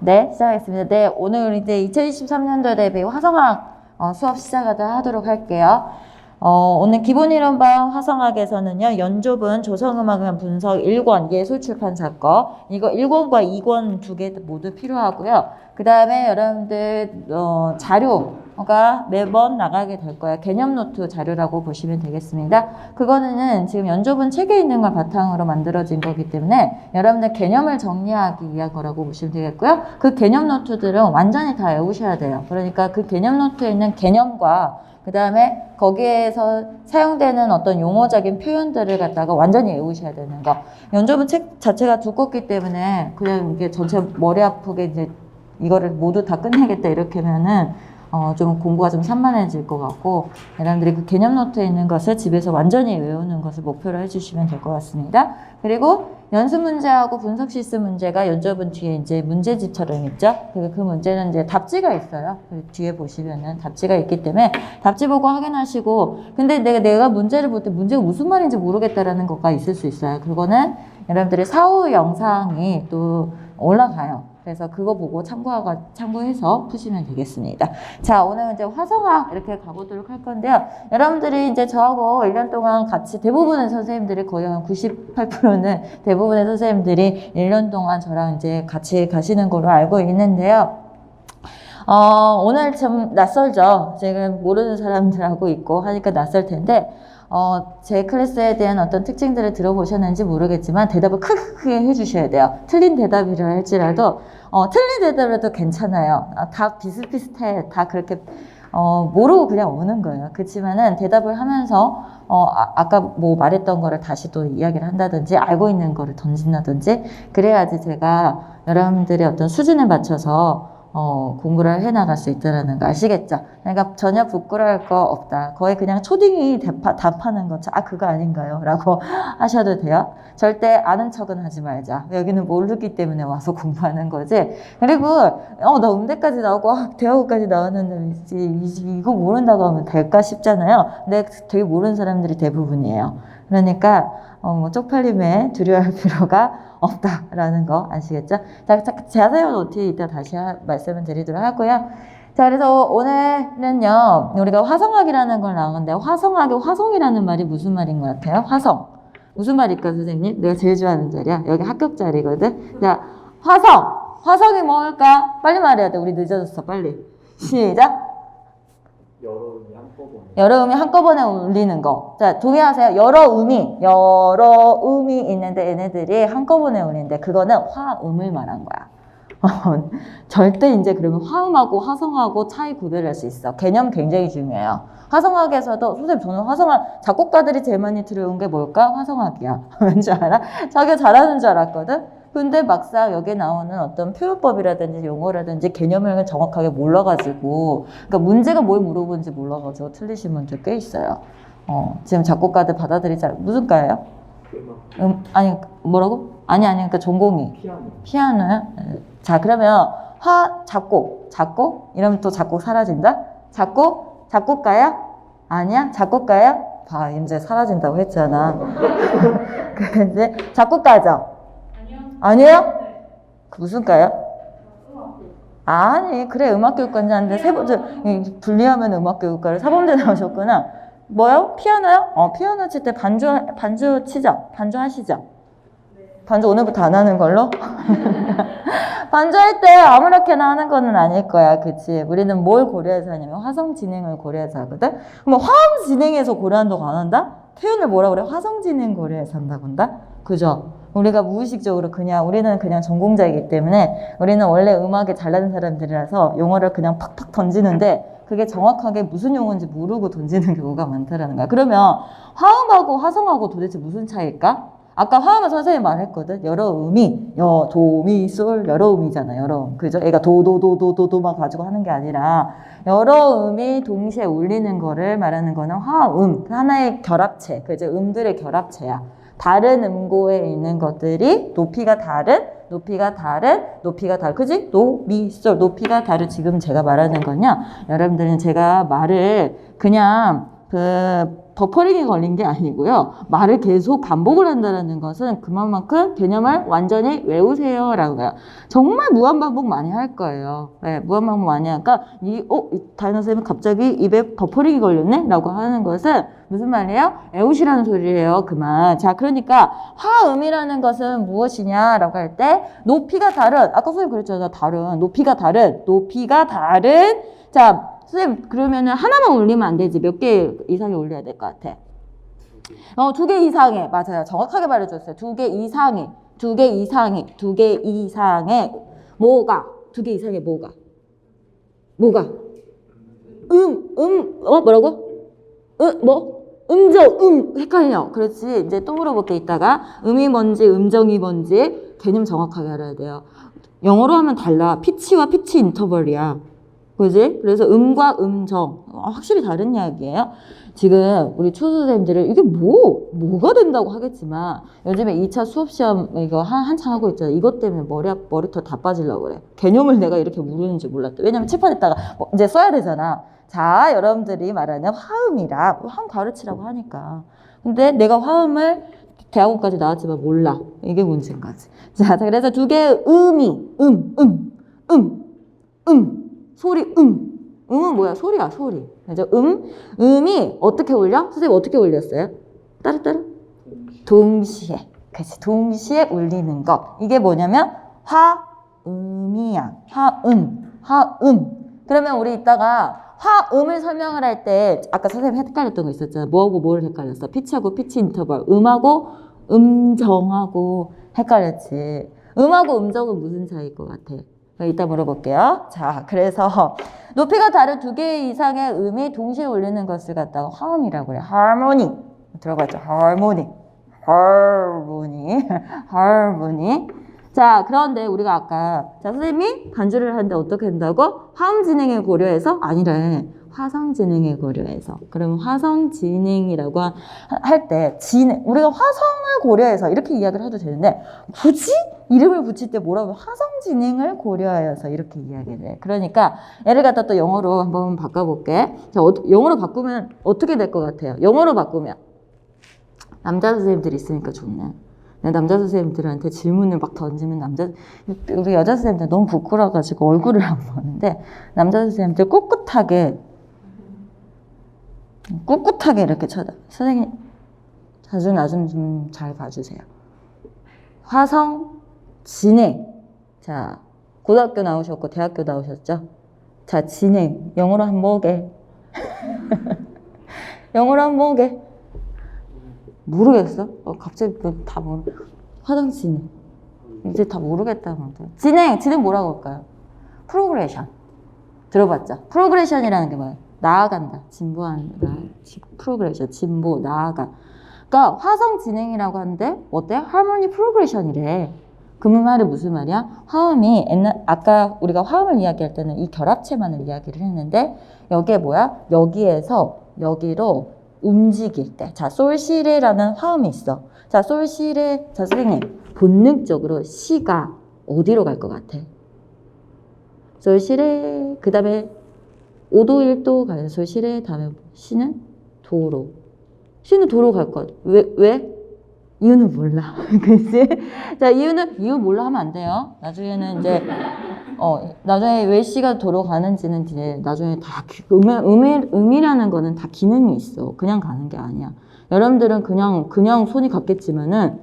네, 시작하겠습니다. 네, 오늘 이제 2023년도 대비 화성학 수업 시작하도록 할게요. 오늘 기본이론반 화성학에서는요, 연조분 조성음악은 분석 1권 예술출판사 거, 이거 1권과 2권 두 개 모두 필요하고요. 그 다음에 여러분들 자료가 매번 나가게 될 거예요. 개념노트 자료라고 보시면 되겠습니다. 그거는 지금 연조분 책에 있는 걸 바탕으로 만들어진 거기 때문에 여러분들 개념을 정리하기 위한 거라고 보시면 되겠고요. 그 개념 노트들은 완전히 다 외우셔야 돼요. 그러니까 그 개념 노트에 있는 개념과 그 다음에 거기에서 사용되는 어떤 용어적인 표현들을 갖다가 완전히 외우셔야 되는 거. 연조분 책 자체가 두껍기 때문에 그냥 이게 전체 머리 아프게 이제 이거를 모두 다 끝내겠다 이렇게 하면은 좀 공부가 좀 산만해질 것 같고, 여러분들이 그 개념 노트에 있는 것을 집에서 완전히 외우는 것을 목표로 해주시면 될 것 같습니다. 그리고 연습 문제하고 분석 실습 문제가 연조분 뒤에 이제 문제집처럼 있죠. 그리고 그 문제는 이제 답지가 있어요. 뒤에 보시면은 답지가 있기 때문에 답지 보고 확인하시고, 근데 내가 문제를 볼 때 문제가 무슨 말인지 모르겠다라는 것가 있을 수 있어요. 그거는 여러분들의 사후 영상이 또 올라가요. 그래서 그거 보고 참고해서 푸시면 되겠습니다. 자, 오늘 이제 화성학 이렇게 가보도록 할 건데요. 여러분들이 이제 저하고 1년 동안 같이 대부분의 선생님들이 거의 한 98%는 대부분의 선생님들이 1년 동안 저랑 이제 같이 가시는 걸로 알고 있는데요. 오늘 좀 낯설죠? 지금 모르는 사람들하고 있고 하니까 낯설 텐데, 제 클래스에 대한 어떤 특징들을 들어보셨는지 모르겠지만 대답을 크게 해주셔야 돼요. 틀린 대답이라 할지라도 틀린 대답이라도 괜찮아요. 다 비슷비슷해. 다 그렇게 모르고 그냥 오는 거예요. 그렇지만은 대답을 하면서 아까 뭐 말했던 거를 다시 또 이야기를 한다든지 알고 있는 거를 던진다든지 그래야지 제가 여러분들의 어떤 수준에 맞춰서 공부를 해나갈 수 있다는 거 아시겠죠? 그러니까 전혀 부끄러울 거 없다. 거의 그냥 초딩이 답하는 것처럼 그거 아닌가요? 라고 하셔도 돼요. 절대 아는 척은 하지 말자. 여기는 모르기 때문에 와서 공부하는 거지. 그리고 나 음대까지 나오고 대학교까지 나왔는데 이거 모른다고 하면 될까 싶잖아요. 근데 되게 모르는 사람들이 대부분이에요. 그러니까 뭐 쪽팔림에 두려워할 필요가 없다라는 거 아시겠죠? 자, 자세한 노트 이따 다시 말씀을 드리도록 하고요. 자, 그래서 오늘은요, 우리가 화성학이라는 걸 나오는데, 화성학의 화성이라는 말이 무슨 말인 것 같아요? 화성. 무슨 말일까, 선생님? 내가 제일 좋아하는 자리야. 여기 합격 자리거든. 자, 화성. 화성이 뭘까? 빨리 말해야 돼. 우리 늦어졌어, 빨리. 시작. 여러 음이 한꺼번에 울리는 거. 자, 동의하세요? 여러 음이 있는데 얘네들이 한꺼번에 울리는데 그거는 화음을 말한 거야. 절대 이제 그러면 화음하고 화성하고 차이 구별할 수 있어. 개념 굉장히 중요해요. 화성학에서도 선생님 저는 화성학 작곡가들이 제일 많이 들어온 게 뭘까? 화성학이야. 왠지 알아? 자기가 잘하는 줄 알았거든? 근데 막상 여기에 나오는 어떤 표현법이라든지 용어라든지 개념을 정확하게 몰라가지고, 그러니까 문제가 뭘 물어보는지 몰라가지고 틀리신 분들 꽤 있어요. 지금 작곡가들 받아들이지 무슨 과예요? 아니 뭐라고? 아니 그러니까 전공이 피아노야? 자, 그러면 작곡 이러면 또 작곡 사라진다? 작곡가야? 아니야? 작곡가야? 봐, 이제 사라진다고 했잖아. 근데 작곡가죠? 아니에요? 그 무슨 과요? 아니, 그래, 음악교육과인데 분리하면 음악교육과를 사범대 나오셨구나. 뭐요? 피아노요? 피아노 칠 때 반주 치죠? 반주 하시죠? 반주 오늘부터 안 하는 걸로? 반주할 때 아무렇게나 하는 거는 아닐 거야, 그치? 우리는 뭘 고려해서 하냐면 화성 진행을 고려해서 하거든? 그럼 화음 진행해서 고려한다고 안 한다? 표현을 뭐라 그래? 화성 진행 고려해서 한다고 한다? 그죠? 우리가 무의식적으로 우리는 그냥 전공자이기 때문에 우리는 원래 음악에 잘나는 사람들이라서 용어를 그냥 팍팍 던지는데 그게 정확하게 무슨 용어인지 모르고 던지는 경우가 많다라는 거야. 그러면 화음하고 화성하고 도대체 무슨 차이일까? 아까 화음은 선생님이 말했거든. 여러 음이 도미솔 여러 음이잖아. 여러 음. 그죠? 애가 도도도도도도만 가지고 하는 게 아니라 여러 음이 동시에 울리는 거를 말하는 거는 화음. 하나의 결합체. 그죠? 음들의 결합체야. 다른 음고에 있는 것들이 높이가 다른, 그지? 도, 미, 솔, 높이가 다른. 지금 제가 말하는 건요, 여러분들은 제가 말을 그냥 버퍼링이 걸린 게 아니고요. 말을 계속 반복을 한다는 것은 그만큼 개념을 완전히 외우세요. 라고요. 정말 무한반복 많이 할 거예요. 네, 무한반복 많이 하니까, 이 다이나 쌤이 갑자기 입에 버퍼링이 걸렸네? 라고 하는 것은 무슨 말이에요? 외우시라는 소리예요. 그만. 자, 그러니까 화음이라는 것은 무엇이냐라고 할 때 높이가 다른, 아까 선생님 그랬잖아요. 다른, 높이가 다른. 자, 선생님 그러면은 하나만 올리면 안 되지. 몇 개 이상이 올려야 될 것 같아? 2개 이상의, 맞아요. 정확하게 말해줬어요. 2개 이상의 뭐가? 2개 이상의 뭐가? 뭐라고? 헷갈려. 그렇지. 이제 또 물어볼게, 이따가. 음이 뭔지, 음정이 뭔지, 개념 정확하게 알아야 돼요. 영어로 하면 달라. 피치와 피치 인터벌이야. 그지? 그래서 음과 음정. 확실히 다른 이야기예요. 지금 우리 초수생들은 이게 뭐가 된다고 하겠지만, 요즘에 2차 수업시험 이거 한참 하고 있잖아요. 이것 때문에 머리털 다 빠지려고 그래. 개념을 내가 이렇게 모르는지 몰랐다. 왜냐면 칠판에다가 이제 써야 되잖아. 자, 여러분들이 말하는 화음이라, 화음 가르치라고 하니까. 근데 내가 화음을 대학원까지 나왔지만 몰라. 이게 문제인 거지. 자, 그래서 2개의 음이, 소리, 음은 뭐야? 소리야, 소리. 그죠? 음이 어떻게 울려? 선생님 어떻게 울렸어요? 따르따르? 동시에. 그치, 동시에 울리는 거. 이게 뭐냐면, 화음이야. 화음. 그러면 우리 이따가 화음을 설명을 할 때 아까 선생님 헷갈렸던 거 있었잖아요. 뭐하고 뭐를 헷갈렸어? 피치하고 피치 인터벌. 음하고 음정하고 헷갈렸지. 음하고 음정은 무슨 차이일 것 같아? 이따 물어볼게요. 자, 그래서 높이가 다른 2개 이상의 음이 동시에 울리는 것을 갖다가 화음이라고 해요. 하모니. 들어가죠. 하모니. 자, 그런데 우리가 아까 선생님이 반주를 하는데 어떻게 한다고? 화음 진행을 고려해서? 아니래. 화성 진행을 고려해서. 그러면 화성 진행이라고 할 때 우리가 화성을 고려해서 이렇게 이야기를 해도 되는데 굳이 이름을 붙일 때 뭐라고 화성 진행을 고려하여서 이렇게 이야기를 해. 그러니까 얘를 갖다 또 영어로 한번 바꿔볼게. 자, 영어로 바꾸면 어떻게 될 것 같아요? 영어로 바꾸면 남자 선생님들이 있으니까 좋네. 남자 선생님들한테 질문을 막 던지면 우리 여자 선생님들 너무 부끄러워가지고 얼굴을 안 보는데 남자 선생님들 꿋꿋하게 이렇게 선생님 자주 나 좀 잘 봐주세요. 화성 진행. 자, 고등학교 나오셨고 대학교 나오셨죠? 자, 진행. 영어로 한번 뭐게? 영어로 한번 뭐게? 모르겠어? 갑자기 다 화성 진행. 이제 다 모르겠다고. 진행 뭐라고 할까요? 프로그레션. 들어봤죠? 프로그레션이라는 게 뭐예요? 나아간다. 프로그레션. 진보, 나아가. 그러니까 화성 진행이라고 하는데 어때? 하모니 프로그레션이래. 그 말이 무슨 말이야? 화음이 아까 우리가 화음을 이야기할 때는 이 결합체만을 이야기를 했는데 여기에 뭐야? 여기에서 여기로 움직일 때. 자, 솔시레라는 화음이 있어. 자, 솔시레. 자, 선생님. 본능적으로 시가 어디로 갈 것 같아? 솔시레. 그 다음에 5도 1도 가요. 솔시레. 다음에 시는 도로. 시는 도로 갈 것 같아. 왜? 이유는 몰라. 그치? 자, 이유 몰라 하면 안 돼요. 나중에는 이제, 나중에 왜 시가 도로 가는지는 이제 나중에 다, 음이라는 거는 다 기능이 있어. 그냥 가는 게 아니야. 여러분들은 그냥 손이 갔겠지만은,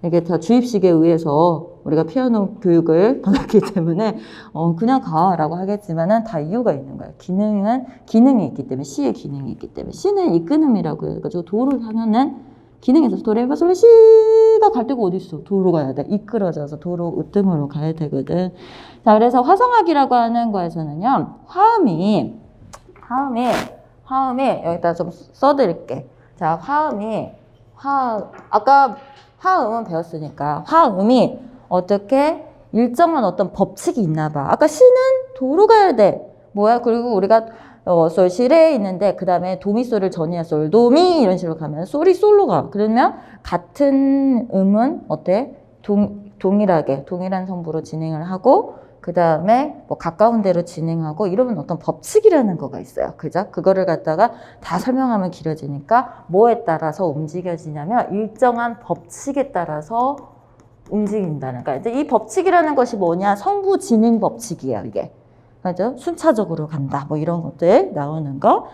이게 다 주입식에 의해서 우리가 피아노 교육을 받았기 때문에, 그냥 가라고 하겠지만은 다 이유가 있는 거야. 기능이 있기 때문에, 시의 기능이 있기 때문에. 시는 이끄음이라고 해가지고 도를 향하는 기능에서 도레미파솔레 시가 갈 데가 어디 있어? 도로 가야 돼. 이끌어져서 도로 으뜸으로 가야 되거든. 자, 그래서 화성학이라고 하는 거에서는요, 화음이 여기다 좀 써드릴게. 자, 아까 화음은 배웠으니까 화음이 어떻게 일정한 어떤 법칙이 있나 봐. 아까 시는 도로 가야 돼. 뭐야? 그리고 우리가 솔 시레에 있는데 그 다음에 도미솔을 전이야 솔 도미 이런 식으로 가면 솔이 솔로 가. 그러면 같은 음은 어때? 동일한 성부로 진행을 하고 그 다음에 뭐 가까운 데로 진행하고 이러면 어떤 법칙이라는 거가 있어요. 그죠? 그거를 갖다가 다 설명하면 길어지니까 뭐에 따라서 움직여지냐면 일정한 법칙에 따라서 움직인다는 거야. 이제 이 법칙이라는 것이 뭐냐? 성부 진행 법칙이에요, 이게. 그죠? 순차적으로 간다. 뭐 이런 것들 나오는 거.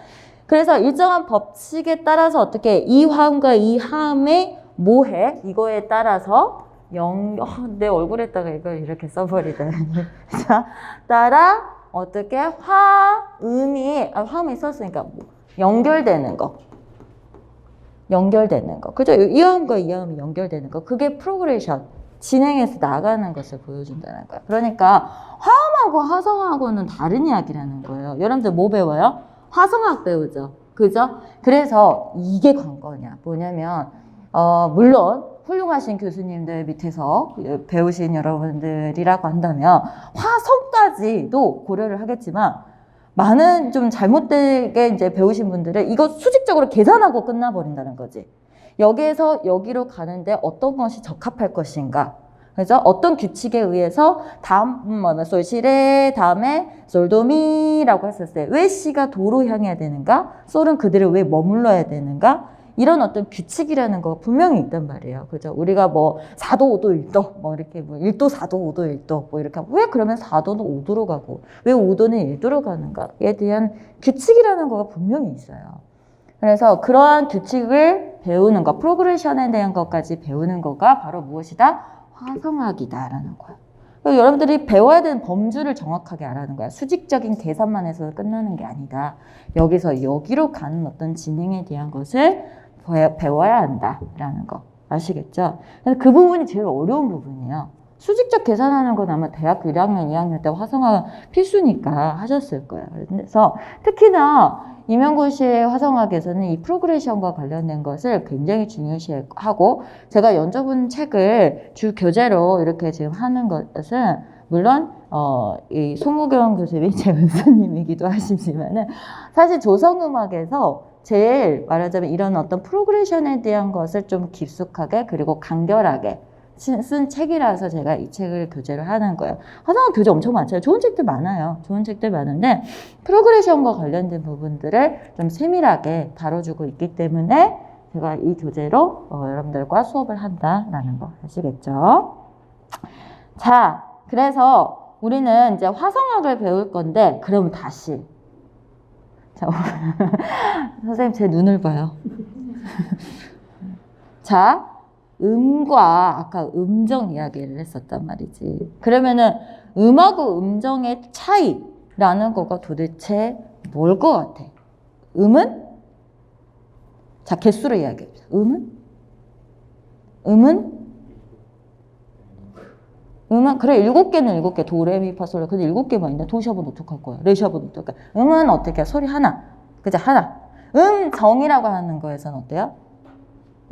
그래서 일정한 법칙에 따라서 어떻게 이 화음과 이 화음의 뭐해? 이거에 따라서 내 얼굴에다가 이걸 이렇게 써버리다니. 자, 따라 어떻게 화음이 썼으니까 연결되는 거. 연결되는 거. 그죠? 이 화음과 이 화음이 연결되는 거. 그게 프로그레션. 진행해서 나가는 것을 보여준다는 거예요. 그러니까 화음하고 화성하고는 다른 이야기라는 거예요. 여러분들 뭐 배워요? 화성학 배우죠. 그죠? 그래서 이게 관건이야. 뭐냐면 물론 훌륭하신 교수님들 밑에서 배우신 여러분들이라고 한다면 화성까지도 고려를 하겠지만 많은 좀 잘못되게 이제 배우신 분들은 이거 수직적으로 계산하고 끝나버린다는 거지. 여기에서 여기로 가는데 어떤 것이 적합할 것인가. 그래서 어떤 규칙에 의해서 솔시레 다음에 솔도미라고 했었어요. 왜 시가 도로 향해야 되는가? 솔은 그대로 왜 머물러야 되는가? 이런 어떤 규칙이라는 거 분명히 있단 말이에요. 그죠? 우리가 뭐 4도, 5도, 1도, 뭐 이렇게 뭐 1도, 4도, 5도, 1도, 뭐 이렇게 왜 그러면 4도는 5도로 가고 왜 5도는 1도로 가는가에 대한 규칙이라는 거가 분명히 있어요. 그래서 그러한 규칙을 배우는 것, 프로그레션에 대한 것까지 배우는 거가 바로 무엇이다? 화성학이다라는 거야. 여러분들이 배워야 되는 범주를 정확하게 알아는 거야. 수직적인 계산만 해서 끝나는 게 아니다. 여기서 여기로 가는 어떤 진행에 대한 것을 배워야 한다라는 거. 아시겠죠? 그래서 그 부분이 제일 어려운 부분이에요. 수직적 계산하는 건 아마 대학교 1학년, 2학년 때 화성학 필수니까 하셨을 거예요. 그래서 특히나 임용고시의 화성학에서는 이 프로그레션과 관련된 것을 굉장히 중요시하고 제가 연접은 책을 주 교재로 이렇게 지금 하는 것은 물론 이 송우경 교수님이 제 은수님이기도 하시지만은 사실 조성음악에서 제일 말하자면 이런 어떤 프로그레션에 대한 것을 좀 깊숙하게 그리고 간결하게 쓴 책이라서 제가 이 책을 교재로 하는 거예요. 화성학 교재 엄청 많잖아요. 좋은 책들 많아요. 좋은 책들 많은데 프로그레션과 관련된 부분들을 좀 세밀하게 다뤄주고 있기 때문에 제가 이 교재로 여러분들과 수업을 한다라는 거 아시겠죠? 자, 그래서 우리는 이제 화성학을 배울 건데 그럼 다시 자, 선생님 제 눈을 봐요. 자, 음과 아까 음정 이야기를 했었단 말이지. 그러면은 음하고 음정의 차이라는 거가 도대체 뭘 것 같아? 음은? 자, 개수로 이야기해보자. 음은? 그래 7개는 7개. 도, 레, 미, 파, 솔. 근데 7개만 있는데 도 샵은 어떡할 거야? 레 샵은 어떡할 거야? 음은 어떻게 해? 소리 하나. 그죠? 하나. 음정이라고 하는 거에서는 어때요?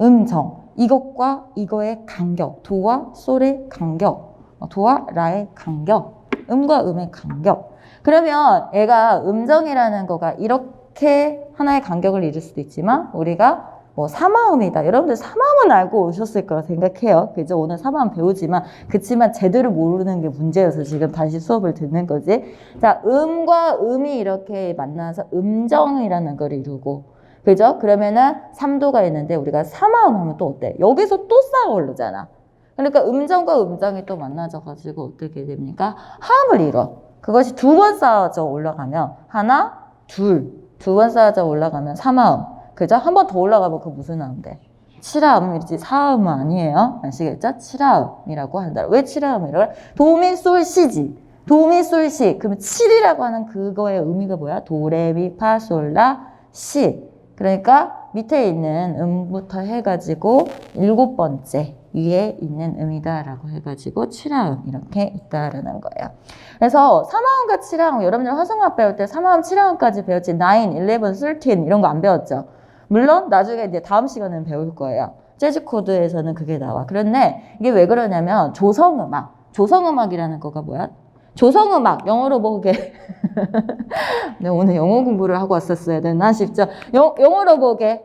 음정. 이것과 이거의 간격. 도와 솔의 간격. 도와 라의 간격. 음과 음의 간격. 그러면 얘가 음정이라는 거가 이렇게 하나의 간격을 이룰 수도 있지만 우리가 뭐 사마음이다. 여러분들 사마음은 알고 오셨을 거라 생각해요. 그죠? 오늘 사마음 배우지만 그치만 제대로 모르는 게 문제여서 지금 다시 수업을 듣는 거지. 자, 음과 음이 이렇게 만나서 음정이라는 걸 이루고 그죠? 그러면은 3도가 있는데 우리가 사마음 하면 또 어때? 여기서 또 쌓아 오르잖아. 그러니까 음정과 음정이 또 만나져가지고 어떻게 됩니까? 화음을 이뤄. 그것이 2번 쌓아져 올라가면 하나, 둘. 2번 쌓아져 올라가면 사마음. 그죠? 한 번 더 올라가면 그 무슨 화음 돼? 칠화음이지 사음은 아니에요. 아시겠죠? 칠화음이라고 한다. 왜 칠화음이라고? 도미솔시지. 도미솔시. 그러면 7이라고 하는 그거의 의미가 뭐야? 도레미파솔라시. 그러니까 밑에 있는 음부터 해가지고 7번째 위에 있는 음이다라고 해가지고 칠화음 이렇게 있다라는 거예요. 그래서 사마음과 칠화음 여러분들 화성학 배울 때 사마음 칠화음까지 배웠지 9, 11, 13 이런 거 안 배웠죠. 물론 나중에 이제 다음 시간에는 배울 거예요. 재즈 코드에서는 그게 나와. 그런데 이게 왜 그러냐면 조성음악이라는 거가 뭐야? 조성음악 영어로 보게 내가 오늘 영어 공부를 하고 왔었어야 되나 싶죠. 영어로 보게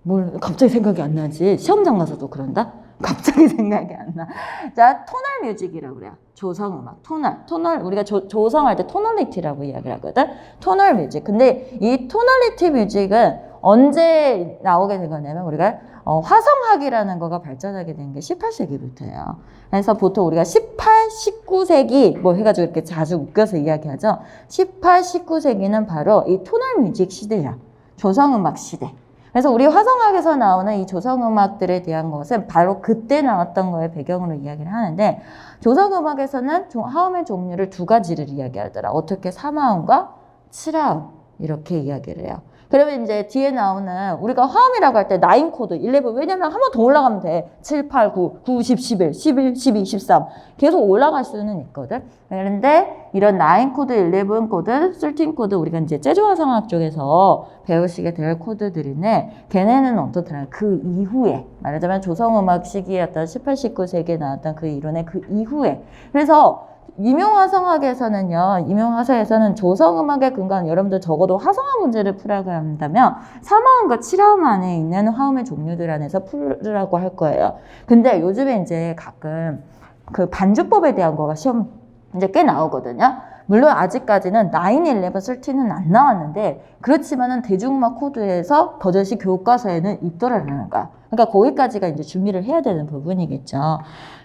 뭘 갑자기 생각이 안 나지. 시험장 가서도 그런다? 갑자기 생각이 안 나. 자, 토널 뮤직이라고 그래요. 조성음악. 토널. 우리가 조성할 때 토널리티라고 이야기를 하거든. 토널 뮤직. 근데 이 토널리티 뮤직은 언제 나오게 된 거냐면 우리가 화성학이라는 거가 발전하게 된 게 18세기부터예요. 그래서 보통 우리가 18, 19세기 뭐 해가지고 이렇게 자주 웃겨서 이야기하죠. 18, 19세기는 바로 이 토널 뮤직 시대야. 조성음악 시대. 그래서 우리 화성학에서 나오는 이 조성음악들에 대한 것은 바로 그때 나왔던 거에 배경으로 이야기를 하는데 조성음악에서는 화음의 종류를 두 가지를 이야기하더라. 어떻게 3화음과 7화음 이렇게 이야기를 해요. 그러면 이제 뒤에 나오는 우리가 화음이라고 할 때 9 코드, 11 왜냐면 한 번 더 올라가면 돼. 7, 8, 9, 9, 10, 11, 11, 12, 13 계속 올라갈 수는 있거든. 그런데 이런 9 코드, 11 코드, 13 코드 우리가 이제 재즈 화성학 쪽에서 배우시게 될 코드들인데 걔네는 어떻더라? 그 이후에 말하자면 조성음악 시기였던 18, 19세기에 나왔던 그 이론의 그 이후에 그래서 임용화성학에서는요, 임용화성에서는 조성음악의 근간, 여러분들 적어도 화성학 문제를 풀라고 한다면 3화음과 7화음 안에 있는 화음의 종류들 안에서 풀으라고 할 거예요. 근데 요즘에 이제 가끔 그 반주법에 대한 거가 시험 이제 꽤 나오거든요. 물론 아직까지는 9, 11, 13은 안 나왔는데 그렇지만은 대중음악 코드에서 버젓이 교과서에는 있더라는 거야. 그러니까 거기까지가 이제 준비를 해야 되는 부분이겠죠.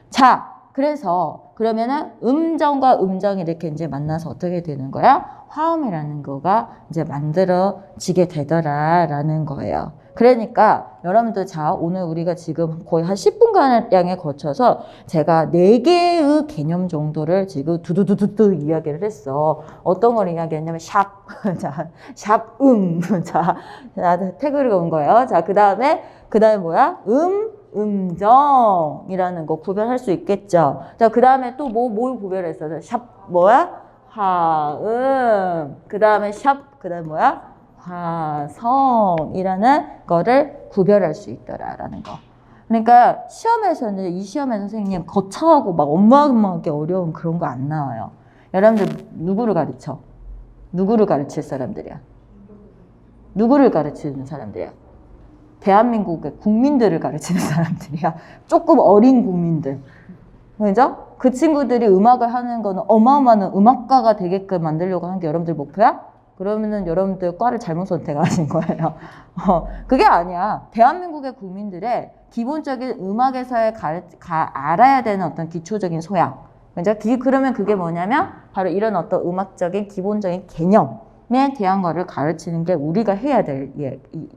자, 그래서 그러면은 음정과 음정이 이렇게 이제 만나서 어떻게 되는 거야? 화음이라는 거가 이제 만들어지게 되더라라는 거예요. 그러니까 여러분들 자 오늘 우리가 지금 거의 한 10분간에 거쳐서 제가 4개의 개념 정도를 지금 두두두두두 이야기를 했어. 어떤 걸 이야기했냐면 샵, 자, 자, 태그를 온 거예요. 자, 그 다음에 뭐야? 음정이라는 거 구별할 수 있겠죠. 자, 그 다음에 또 뭘 구별했어? 샵, 뭐야? 화음. 그 다음에 샵, 그 다음에 뭐야? 화성이라는 거를 구별할 수 있더라라는 거. 그러니까 시험에서는 이 시험에 선생님 거창하고 막 어마어마하게 어려운 그런 거 안 나와요. 여러분들 누구를 가르쳐? 누구를 가르칠 사람들이야? 누구를 가르치는 사람들이야? 대한민국의 국민들을 가르치는 사람들이야. 조금 어린 국민들. 그죠? 그 친구들이 음악을 하는 거는 어마어마한 음악가가 되게끔 만들려고 하는 게 여러분들 목표야? 그러면은 여러분들 과를 잘못 선택하신 거예요. 그게 아니야. 대한민국의 국민들의 기본적인 음악에서의 알아야 되는 어떤 기초적인 소양. 그죠? 그러면 그게 뭐냐면 바로 이런 어떤 음악적인 기본적인 개념에 대한 거를 가르치는 게 우리가 해야 될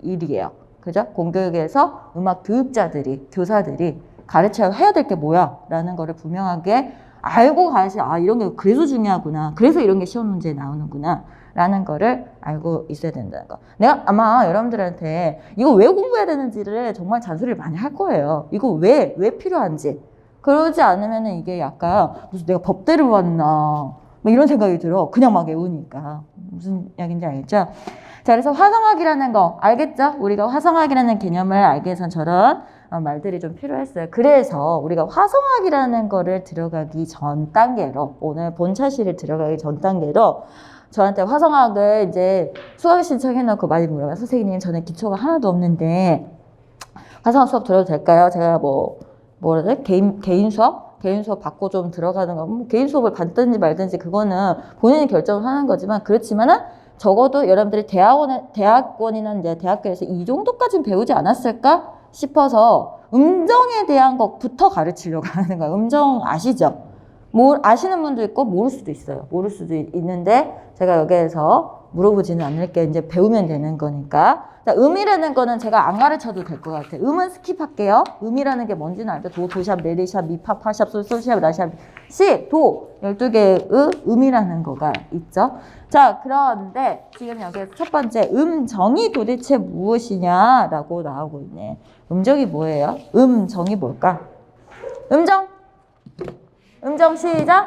일이에요. 그죠? 공교육에서 음악 교육자들이, 교사들이 가르쳐야 해야 될 게 뭐야? 라는 거를 분명하게 알고 가야지, 아, 이런 게 그래서 중요하구나. 그래서 이런 게 시험 문제에 나오는구나. 라는 거를 알고 있어야 된다는 거. 내가 아마 여러분들한테 이거 왜 공부해야 되는지를 정말 잔소리를 많이 할 거예요. 이거 왜 필요한지. 그러지 않으면 이게 약간 무슨 내가 법대를 왔나. 뭐 이런 생각이 들어. 그냥 막 외우니까. 무슨 이야기인지 알겠죠? 자, 그래서 화성학이라는 거 알겠죠? 우리가 화성학이라는 개념을 알기 위해선 저런 말들이 좀 필요했어요. 그래서 우리가 화성학이라는 거를 들어가기 전 단계로 오늘 본차시를 들어가기 전 단계로 저한테 화성학을 이제 수강 신청해놓고 많이 물어봐요. 선생님 저는 기초가 하나도 없는데 화성학 수업 들어도 될까요? 제가 뭐라 해? 개인 수업 받고 좀 들어가는 거, 개인 수업을 받든지 말든지 그거는 본인이 결정을 하는 거지만 그렇지만은 적어도 여러분들이 대학원이나 이제 대학교에서 이 정도까지는 배우지 않았을까 싶어서 음정에 대한 것부터 가르치려고 하는 거예요. 음정 아시죠? 아시는 분도 있고 모를 수도 있어요. 모를 수도 있는데 제가 여기에서 물어보지는 않을게. 이제 배우면 되는 거니까. 자, 음이라는 거는 제가 안 가르쳐도 될 것 같아요. 음은 스킵할게요. 음이라는 게 뭔지는 알죠? 도샵, 레리샵, 미파, 파샵, 솔샵, 라샵, 시, 도 12개의 음이라는 거가 있죠. 자, 그런데 지금 여기서 첫 번째 음정이 도대체 무엇이냐라고 나오고 있네. 음정이 뭐예요? 음정이 뭘까? 음정 시작.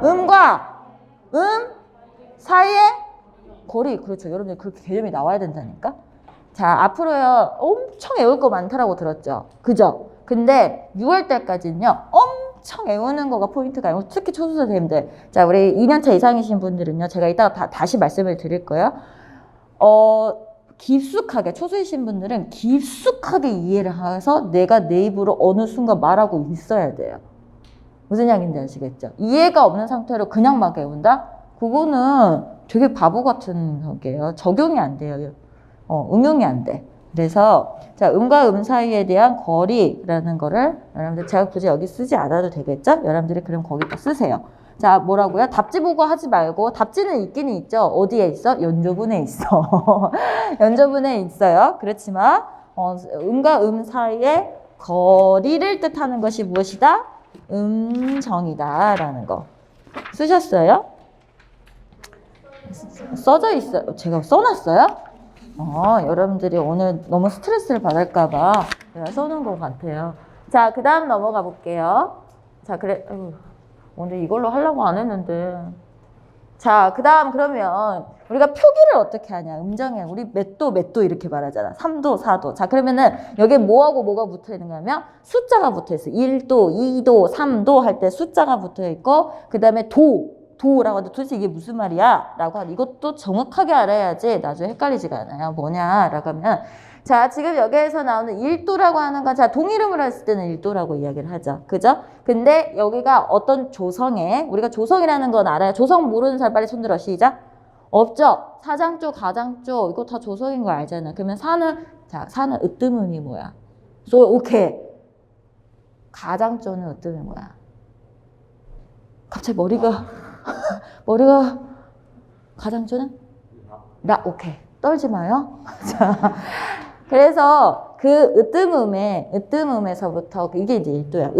음과 사이에 거리. 그렇죠. 여러분들 그렇게 개념이 나와야 된다니까. 자, 앞으로요 엄청 외울 거 많다라고 들었죠. 그죠? 근데 6월 달까지는요 엄청 외우는 거가 포인트가 아니고 특히 초수선생님들. 자, 우리 2년차 이상이신 분들은요 제가 이따가 다시 말씀을 드릴 거예요. 깊숙하게, 초수이신 분들은 깊숙하게 이해를 해서 내가 내 입으로 어느 순간 말하고 있어야 돼요. 무슨 이야기인지 아시겠죠? 이해가 없는 상태로 그냥 막 외운다? 그거는 되게 바보 같은 거예요. 적용이 안 돼요. 응용이 안 돼. 그래서 자, 음과 음 사이에 대한 거리라는 거를 여러분들 제가 굳이 여기 쓰지 않아도 되겠죠? 여러분들이 그럼 거기다 쓰세요. 자, 뭐라고요? 답지 보고 하지 말고, 답지는 있기는 있죠. 어디에 있어? 연조문에 있어. 연조문에 있어요. 그렇지만 음과 음 사이의 거리를 뜻하는 것이 무엇이다? 음정이다 라는 거 쓰셨어요? 써져 있어요. 제가 써놨어요? 여러분들이 오늘 너무 스트레스를 받을까봐 제가 써놓은 것 같아요. 자, 그 다음 넘어가 볼게요. 자, 그래, 오늘 이걸로 하려고 안 했는데. 자, 그 다음 그러면 우리가 표기를 어떻게 하냐. 음정에 우리 몇 도 이렇게 말하잖아. 3도, 4도. 자, 그러면은 여기에 뭐하고 뭐가 붙어 있는가 하면 숫자가 붙어 있어. 1도, 2도, 3도 할 때 숫자가 붙어 있고, 그 다음에 도라고 하는데 도대체 이게 무슨 말이야? 라고 하는 이것도 정확하게 알아야지 나중에 헷갈리지가 않아요. 뭐냐? 라고 하면 자, 지금 여기에서 나오는 1도라고 하는 건 자, 동이름을 했을 때는 1도라고 이야기를 하죠. 그죠? 근데 여기가 어떤 조성에 우리가 조성이라는 건 알아요. 조성 모르는 사람 빨리 손들어. 시작. 없죠? 사장조, 가장조 이거 다 조성인 거 알잖아. 그러면 사는 으뜸음이 뭐야? 오케이. 가장조는 으뜸이 뭐야? 갑자기 머리가 가장조는? 오케이. 떨지 마요. 자, 그래서 그 으뜸음에서부터 이게 이제 1도야.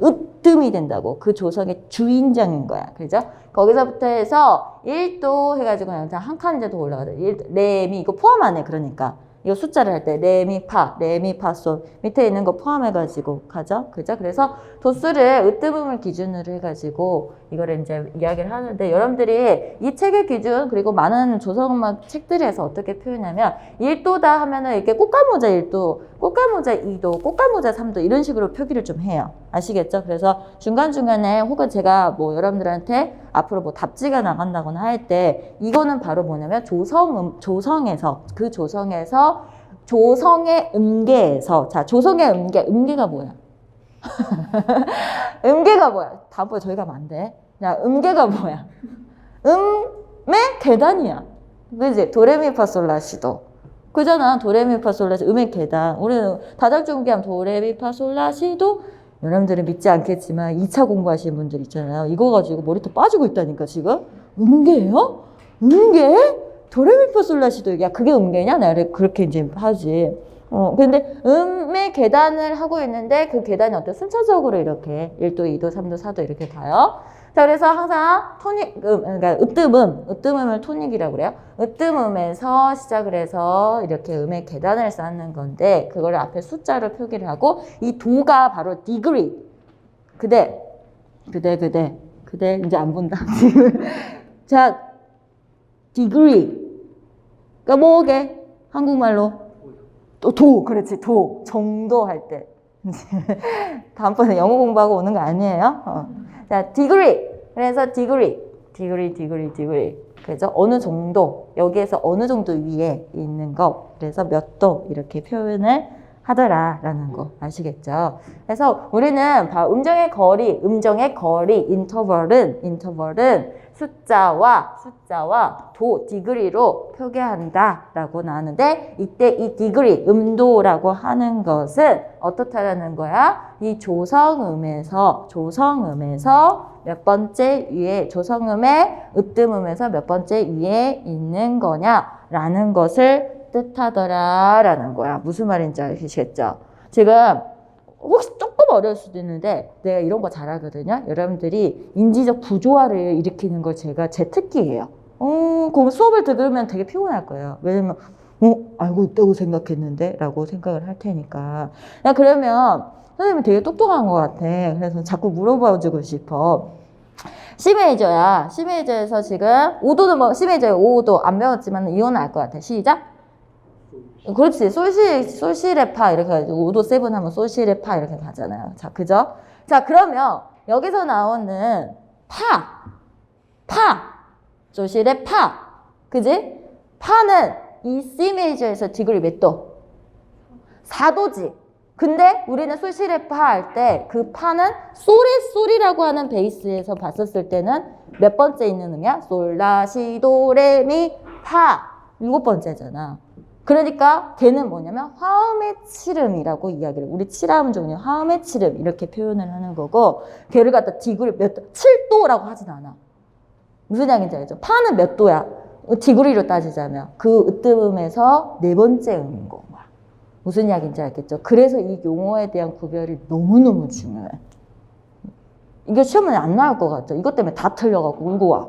으뜸이 된다고. 그 조성의 주인장인 거야. 그죠? 거기서부터 해서 1도 해가지고 그냥 한 칸 이제 더 올라가자. 레미 이거 포함 안 해. 그러니까. 이거 숫자를 할 때 레미파솔 밑에 있는 거 포함해가지고 가죠. 그죠? 그래서 도수를 으뜸음을 기준으로 해가지고 이거를 이제 이야기를 하는데 여러분들이 이 책의 기준 그리고 많은 조성음악 책들에서 어떻게 표현하면 1도다 하면은 이렇게 꽃갈모자 1도, 꽃갈모자 2도, 꽃갈모자 3도 이런 식으로 표기를 좀 해요. 아시겠죠? 그래서 중간중간에 혹은 제가 뭐 여러분들한테 앞으로 뭐 답지가 나간다거나 할 때 이거는 바로 뭐냐면 조성에서 조성의 음계에서 자, 조성의 음계가 뭐야? 음계가 뭐야? 다음번에 저희 가면 안 돼. 야, 음계가 뭐야? 음의 계단이야. 그지? 도레미파솔라시도. 그잖아. 도레미파솔라시 음의 계단. 우리는 다작중기하면 도레미파솔라시도 여러분들은 믿지 않겠지만 2차 공부하시는 분들 있잖아요. 이거 가지고 머리털 빠지고 있다니까 지금. 음계예요? 음계? 도레미파솔라시도 야 그게 음계냐? 내가 그렇게 이제 하지. 근데 음의 계단을 하고 있는데 그 계단이 어때? 순차적으로 이렇게 1도, 2도, 3도, 4도 이렇게 가요. 자, 그래서 항상 그러니까 으뜸음을 토닉이라고 그래요. 으뜸음에서 시작을 해서 이렇게 음의 계단을 쌓는 건데 그걸 앞에 숫자로 표기를 하고 이 도가 바로 디그리. 그대 이제 안 본다. 자, 디그리. 그러니까 뭐게? 한국말로 그렇지. 정도 할 때. 다음번에 영어 공부하고 오는 거 아니에요? 자, 디그리. 그래서 디그리. 그래서 어느 정도, 여기에서 어느 정도 위에 있는 거. 그래서 몇 도 이렇게 표현을 하더라라는 거 아시겠죠? 그래서 우리는 음정의 거리, 인터벌은 숫자와 디그리로 표기한다라고 나오는데 이때 이 디그리, 음도라고 하는 것은 어떻다라는 거야? 이 조성음에서 몇 번째 위에 조성음의 으뜸음에서 몇 번째 위에 있는 거냐라는 것을 뜻하더라라는 거야. 무슨 말인지 아시겠죠? 지금 혹시 조금 어려울 수도 있는데 내가 이런 거 잘하거든요. 여러분들이 인지적 부조화를 일으키는 거 제 특기예요. 그럼 수업을 들으면 되게 피곤할 거예요. 왜냐면 알고 있다고 생각했는데 라고 생각을 할 테니까. 그러면 선생님이 되게 똑똑한 것 같아. 그래서 자꾸 물어봐주고 싶어. C메이저야. C메이저에서 지금 5도는 뭐 C메이저에 5도 안 배웠지만 이거는 알 것 같아. 시작. 그렇지. 솔시레파 이렇게 가지고 5도 7 하면 솔시레파 이렇게 가잖아요. 자, 그죠? 자, 그러면 여기서 나오는 솔시레파. 그지? 파는 이 C 메이저에서 디그리 몇 도? 4도지. 근데 우리는 솔시레파 할 때 그 파는 솔이라고 하는 베이스에서 봤었을 때는 몇 번째 있는 음이야? 솔, 라, 시, 도, 레, 미, 파. 7번째잖아. 그러니까 걔는 뭐냐면 화음의 칠음이라고 이야기를, 우리 칠화음 종류 화음의 칠음 이렇게 표현을 하는 거고, 걔를 갖다 디그리 몇 도? 7도라고 하진 않아. 무슨 이야기인지 알죠? 파는 몇 도야? 디그리로 따지자면 그 으뜸음에서 네 번째 음인 거야. 무슨 이야기인지 알겠죠? 그래서 이 용어에 대한 구별이 너무너무 중요해. 이거 시험에 안 나올 것 같죠? 이것 때문에 다 틀려갖고 울고 와.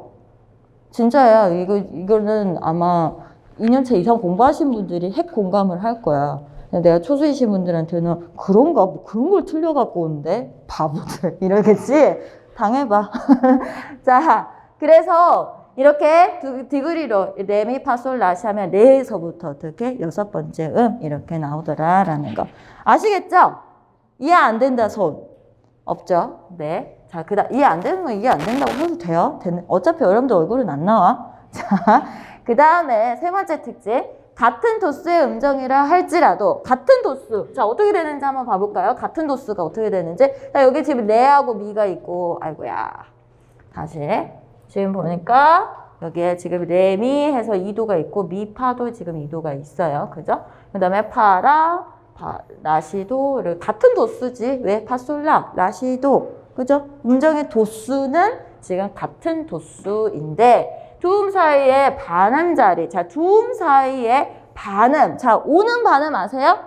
진짜야. 이거는 아마 2년차 이상 공부하신 분들이 핵 공감을 할 거야. 내가 초수이신 분들한테는 그런가? 뭐 그런 걸 틀려갖고 오는데? 바보들. 이러겠지? 당해봐. 자, 그래서 이렇게 디그리로 레미파솔라시 하면 레에서부터 어떻게 6번째 이렇게 나오더라라는 거 아시겠죠? 이해 안 된다 손 없죠? 네. 자, 그다음 이해 안 되는 건 이해 안 된다고 해도 돼요. 어차피 여러분들 얼굴은 안 나와. 자, 그다음에 세 번째 특징, 같은 도수의 음정이라 할지라도 같은 도수. 자, 어떻게 되는지 한번 봐볼까요? 같은 도수가 어떻게 되는지. 자, 여기 지금 레하고 미가 있고, 아이고야. 다시. 지금 보니까 여기에 지금 레미 해서 2도가 있고 미파도 지금 2도가 있어요. 그죠? 그 다음에 파라, 라시도 같은 도수지. 왜? 파솔라, 라시도. 그죠? 음정의 도수는 지금 같은 도수인데 두음 사이에 반음 자리. 자, 두음 사이에 반음. 자, 오는 반음 아세요?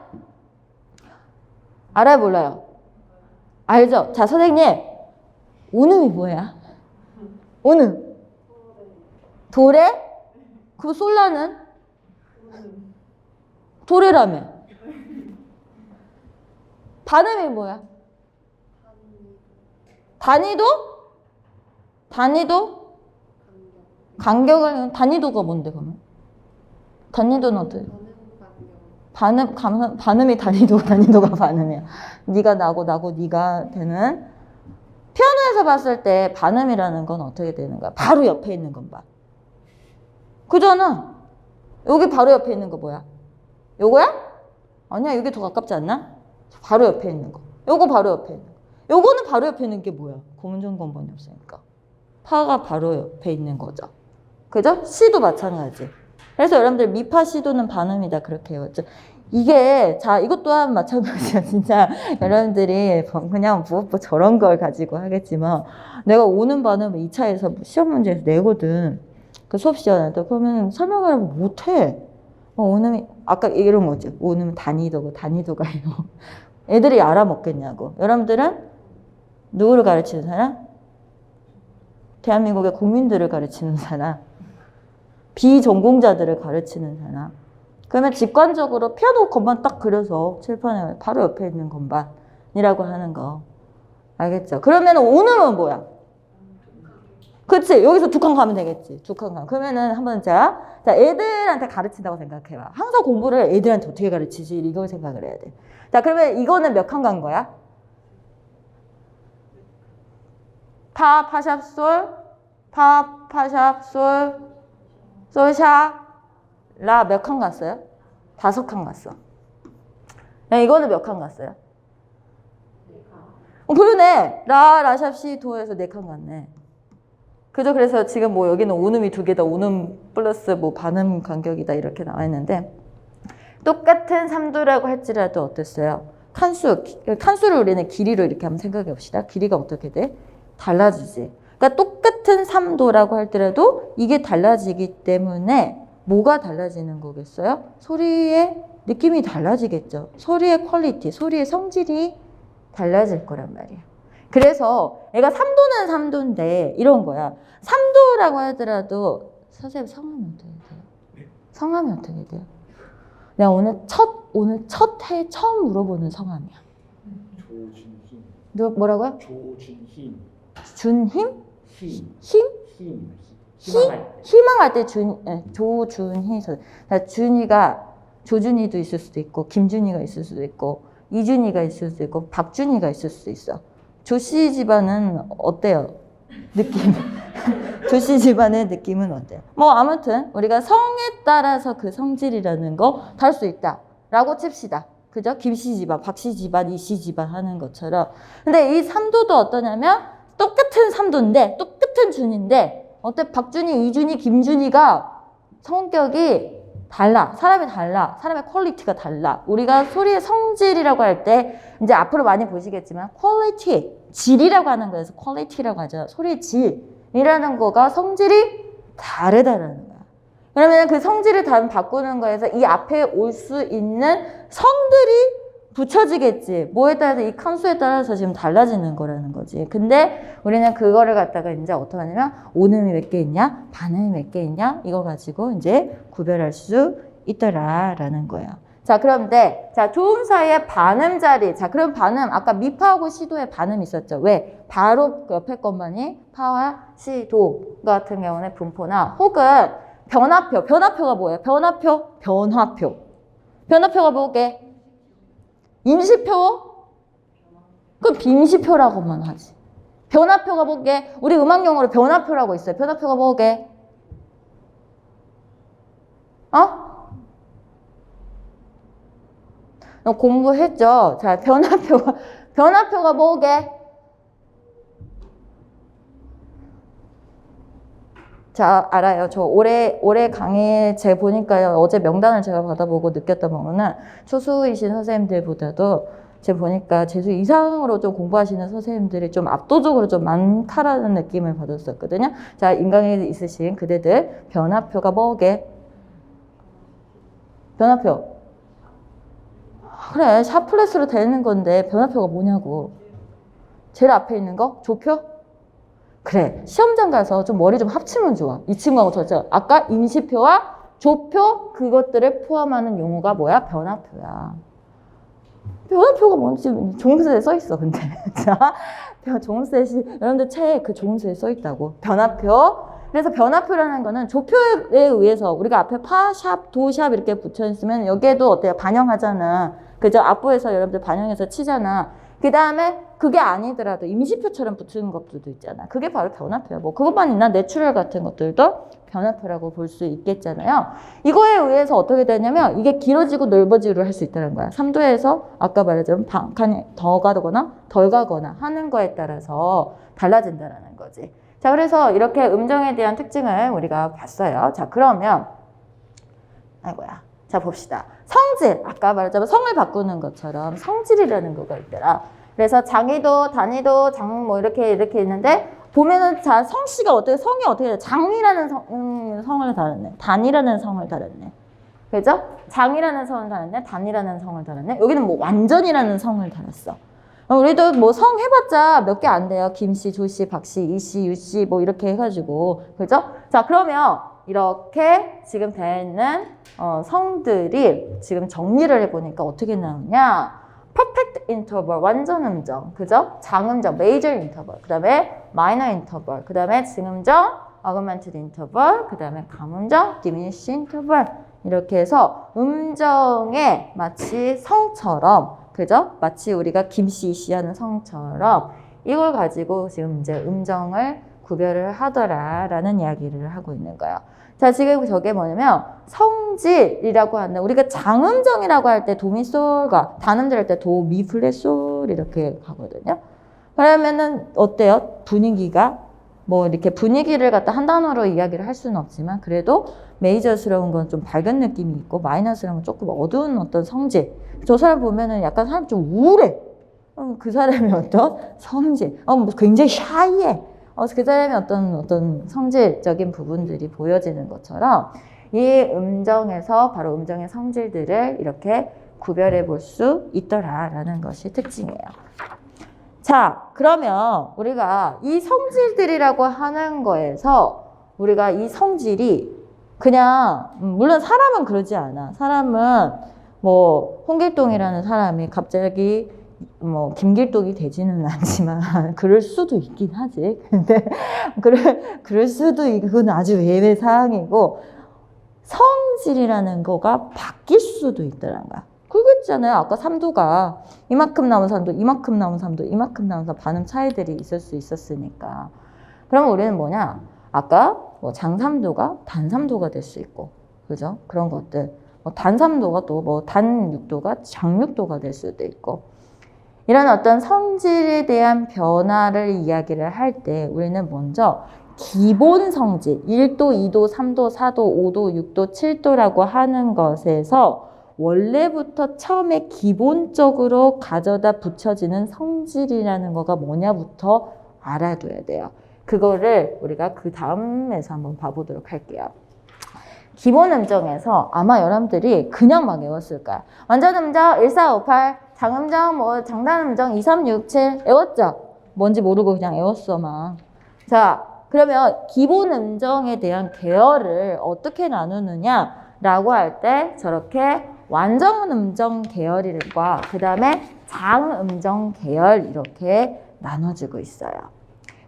알아요, 몰라요? 알죠? 자, 선생님. 오음이 뭐야? 오는 도레? 그럼 솔라는? 도레라며. 반음이 뭐야? 단위도? 단위도? 간격을, 단위도가 뭔데 그러면? 단위도는 어떻게? 반음이 단위도가 반음이야. 네가 나고 네가 되는. 피아노에서 봤을 때 반음이라는 건 어떻게 되는 거야? 바로 옆에 있는 건 봐. 그잖아. 여기 바로 옆에 있는 거 뭐야? 요거야? 아니야, 여기 더 가깝지 않나? 바로 옆에 있는 거. 요거 바로 옆에 있는 거. 요거는 바로 옆에 있는 게 뭐야? 고문전 건번이 없으니까. 파가 바로 옆에 있는 거죠. 그죠? 시도 마찬가지. 그래서 여러분들 미파 시도는 반음이다 그렇게 해왔죠. 이게 자 이것 또한 마찬가지야. 진짜 여러분들이 그냥 뭐 저런 걸 가지고 하겠지만 내가 오는 반음을 2차에서 시험 문제에서 내거든. 그 수업 시간에 그러면 설명을 하면 못해. 오음이 아까 이런 거지. 오음은 단위도가요. 애들이 알아먹겠냐고. 여러분들은 누구를 가르치는 사람? 대한민국의 국민들을 가르치는 사람. 비전공자들을 가르치는 사람. 그러면 직관적으로 피아노 건반 딱 그려서 칠판에 바로 옆에 있는 건반이라고 하는 거. 알겠죠? 그러면 오음은 뭐야? 그치? 여기서 두 칸 가면 되겠지. 두 칸 가면. 그러면은 한번 자, 애들한테 가르친다고 생각해봐. 항상 공부를 애들한테 어떻게 가르치지? 이걸 생각을 해야 돼. 자, 그러면 이거는 몇 칸 간 거야? 파, 파샵, 솔, 파, 파샵, 솔, 솔샵, 라 몇 칸 갔어요? 5칸 갔어. 야, 이거는 몇 칸 갔어요? 그러네. 라, 라샵, 시, 도에서 4칸 갔네. 그죠? 그래서 지금 뭐 여기는 오음이 2개다. 오음 플러스 뭐 반음 간격이다. 이렇게 나와 있는데 똑같은 3도라고 할지라도 어땠어요? 칸수를 우리는 길이로 이렇게 한번 생각해 봅시다. 길이가 어떻게 돼? 달라지지. 그러니까 똑같은 3도라고 할때라도 이게 달라지기 때문에 뭐가 달라지는 거겠어요? 소리의 느낌이 달라지겠죠. 소리의 퀄리티, 소리의 성질이 달라질 거란 말이야. 그래서 애가 3도는 3도인데 이런 거야. 3도라고 하더라도 선생님 성함이 어떻게 돼요? 성함이 어떻게 돼요? 내가 오늘 첫 해 처음 물어보는 성함이야. 조준희. 뭐라고요? 조준희. 준힘? 힘. 힘? 희망할 때 조준희. 준이가 조준이도 있을 수도 있고 김준이가 있을 수도 있고 이준이가 있을 수도 있고 박준이가 있을 수도 있어. 조씨 집안은 어때요? 느낌? 교시 집안의 느낌은 어때요? 뭐 아무튼 우리가 성에 따라서 그 성질이라는 거 다를 수 있다라고 칩시다. 그죠? 김씨 집안, 박씨 집안, 이씨 집안 하는 것처럼. 근데 이 삼도도 어떠냐면 똑같은 삼도인데 똑같은 준인데 어때? 박준이, 이준이, 김준이가 성격이 달라. 사람이 달라. 사람의 퀄리티가 달라. 우리가 소리의 성질이라고 할 때 이제 앞으로 많이 보시겠지만 퀄리티, 질이라고 하는 거에서 퀄리티라고 하죠. 소리의 질이라는 거가 성질이 다르다라는 거야. 그러면 그 성질을 바꾸는 거에서 이 앞에 올 수 있는 성들이 붙여지겠지. 뭐에 따라서 이 칸수에 따라서 지금 달라지는 거라는 거지. 근데 우리는 그거를 갖다가 이제 어떻게 하냐면 오음이 몇 개 있냐, 반음이 몇 개 있냐 이거 가지고 이제 구별할 수 있더라라는 거예요. 자, 그런데 자 도움 사이에 반음 자리. 자, 그럼 반음 아까 미파하고 시도에 반음이 있었죠. 왜? 바로 그 옆에 것만이 파와 시도 같은 경우는 분포나 혹은 변화표. 변화표가 뭐예요? 변화표. 변화표가 뭐게? 임시표? 그럼 빈시표라고만 하지. 변화표가 뭐게? 우리 음악용어로 변화표라고 있어요. 변화표가 뭐게? 너 공부했죠? 자, 변화표가 뭐게? 자, 알아요. 저 올해 강의 제가 보니까요. 어제 명단을 제가 받아보고 느꼈던 부분은 초수이신 선생님들보다도 제가 보니까 재수 이상으로 좀 공부하시는 선생님들이 좀 압도적으로 좀 많다라는 느낌을 받았었거든요. 자, 인강에 있으신 그대들 변화표가 뭐게? 변화표. 그래, 샤플렛으로 되는 건데 변화표가 뭐냐고. 제일 앞에 있는 거? 조표? 그래, 시험장 가서 좀 머리 좀 합치면 좋아. 이 친구하고 저 아까 임시표와 조표 그것들을 포함하는 용어가 뭐야? 변화표야. 변화표가 뭔지 종이서에 써 있어. 근데 자, 종이서에 여러분들 책 그 종이서에 써 있다고. 변화표. 그래서 변화표라는 거는 조표에 의해서 우리가 앞에 파, 샵, 도, 샵 이렇게 붙여 있으면 여기에도 어때요? 반영하잖아. 그죠? 앞부에서 여러분들 반영해서 치잖아. 그 다음에 그게 아니더라도 임시표처럼 붙는 것들도 있잖아. 그게 바로 변화표야. 뭐 그것만 있나? 내추럴 같은 것들도 변화표라고 볼 수 있겠잖아요. 이거에 의해서 어떻게 되냐면 이게 길어지고 넓어지기를 할 수 있다는 거야. 3도에서 아까 말했지만 반칸이 더 가거나 덜 가거나 하는 거에 따라서 달라진다는 거지. 자, 그래서 이렇게 음정에 대한 특징을 우리가 봤어요. 자, 그러면 아이고야. 자, 봅시다. 성질. 아까 말했자면 성을 바꾸는 것처럼 성질이라는 거가 있더라. 그래서 장이도, 단이도, 장 뭐 이렇게 있는데 보면은 자, 성씨가 어떻게 성이 어떻게 돼? 장이라는 성을 달았네. 단이라는 성을 달았네. 그죠? 장이라는 성을 달았네. 단이라는 성을 달았네. 여기는 뭐 완전이라는 성을 달았어. 우리도 뭐 성 해봤자 몇 개 안 돼요. 김씨, 조씨, 박씨, 이씨, 유씨 뭐 이렇게 해가지고. 그죠? 자, 그러면 이렇게 지금 되는 성들이 지금 정리를 해보니까 어떻게 나오냐? perfect interval, 완전 음정, 그죠? 장음정, major interval, 그 다음에 minor interval, 그 다음에 증음정, augmented interval, 그 다음에 감음정, diminished interval. 이렇게 해서 음정에 마치 성처럼, 그죠? 마치 우리가 김씨, 이씨 하는 성처럼 이걸 가지고 지금 이제 음정을 구별을 하더라라는 이야기를 하고 있는 거예요. 자, 지금 저게 뭐냐면 성질이라고 하는 우리가 장음정이라고 할 때 도미솔과 단음들 할 때 도, 미, 플랫, 솔 이렇게 가거든요. 그러면은 어때요? 분위기가 뭐 이렇게 분위기를 갖다 한 단어로 이야기를 할 수는 없지만 그래도 메이저스러운 건 좀 밝은 느낌이 있고 마이너스러운 건 조금 어두운 어떤 성질. 저 사람 보면은 약간 사람 좀 우울해. 그 사람이 어떤 성질. 굉장히 샤이해. 그 사람의 어떤 성질적인 부분들이 보여지는 것처럼 이 음정에서 바로 음정의 성질들을 이렇게 구별해 볼 수 있더라라는 것이 특징이에요. 자, 그러면 우리가 이 성질들이라고 하는 거에서 우리가 이 성질이 그냥 물론 사람은 그러지 않아. 사람은 뭐 홍길동이라는 사람이 갑자기 뭐 김길동이 되지는 않지만 그럴 수도 있긴 하지. 근데 그럴 수도 이건 아주 예외 사항이고 성질이라는 거가 바뀔 수도 있다는 거야. 그거 있잖아요. 아까 삼도가 이만큼 나온 삼도, 이만큼 나온 삼도, 이만큼 나온 삼도 반음 차이들이 있을 수 있었으니까. 그러면 우리는 뭐냐? 아까 뭐 장삼도가 단삼도가 될 수 있고, 그죠? 그런 것들. 뭐 단삼도가 또 뭐 단육도가 장육도가 될 수도 있고. 이런 어떤 성질에 대한 변화를 이야기를 할 때 우리는 먼저 기본 성질, 1도, 2도, 3도, 4도, 5도, 6도, 7도라고 하는 것에서 원래부터 처음에 기본적으로 가져다 붙여지는 성질이라는 거가 뭐냐부터 알아둬야 돼요. 그거를 우리가 그 다음에서 한번 봐보도록 할게요. 기본 음정에서 아마 여러분들이 그냥 막 외웠을 거야. 완전 음정 1458, 장음정, 뭐 장단 음정 2367 외웠죠? 뭔지 모르고 그냥 외웠어 막. 자, 그러면 기본 음정에 대한 계열을 어떻게 나누느냐라고 할 때 저렇게 완전 음정 계열과 그 다음에 장음정 계열 이렇게 나눠지고 있어요.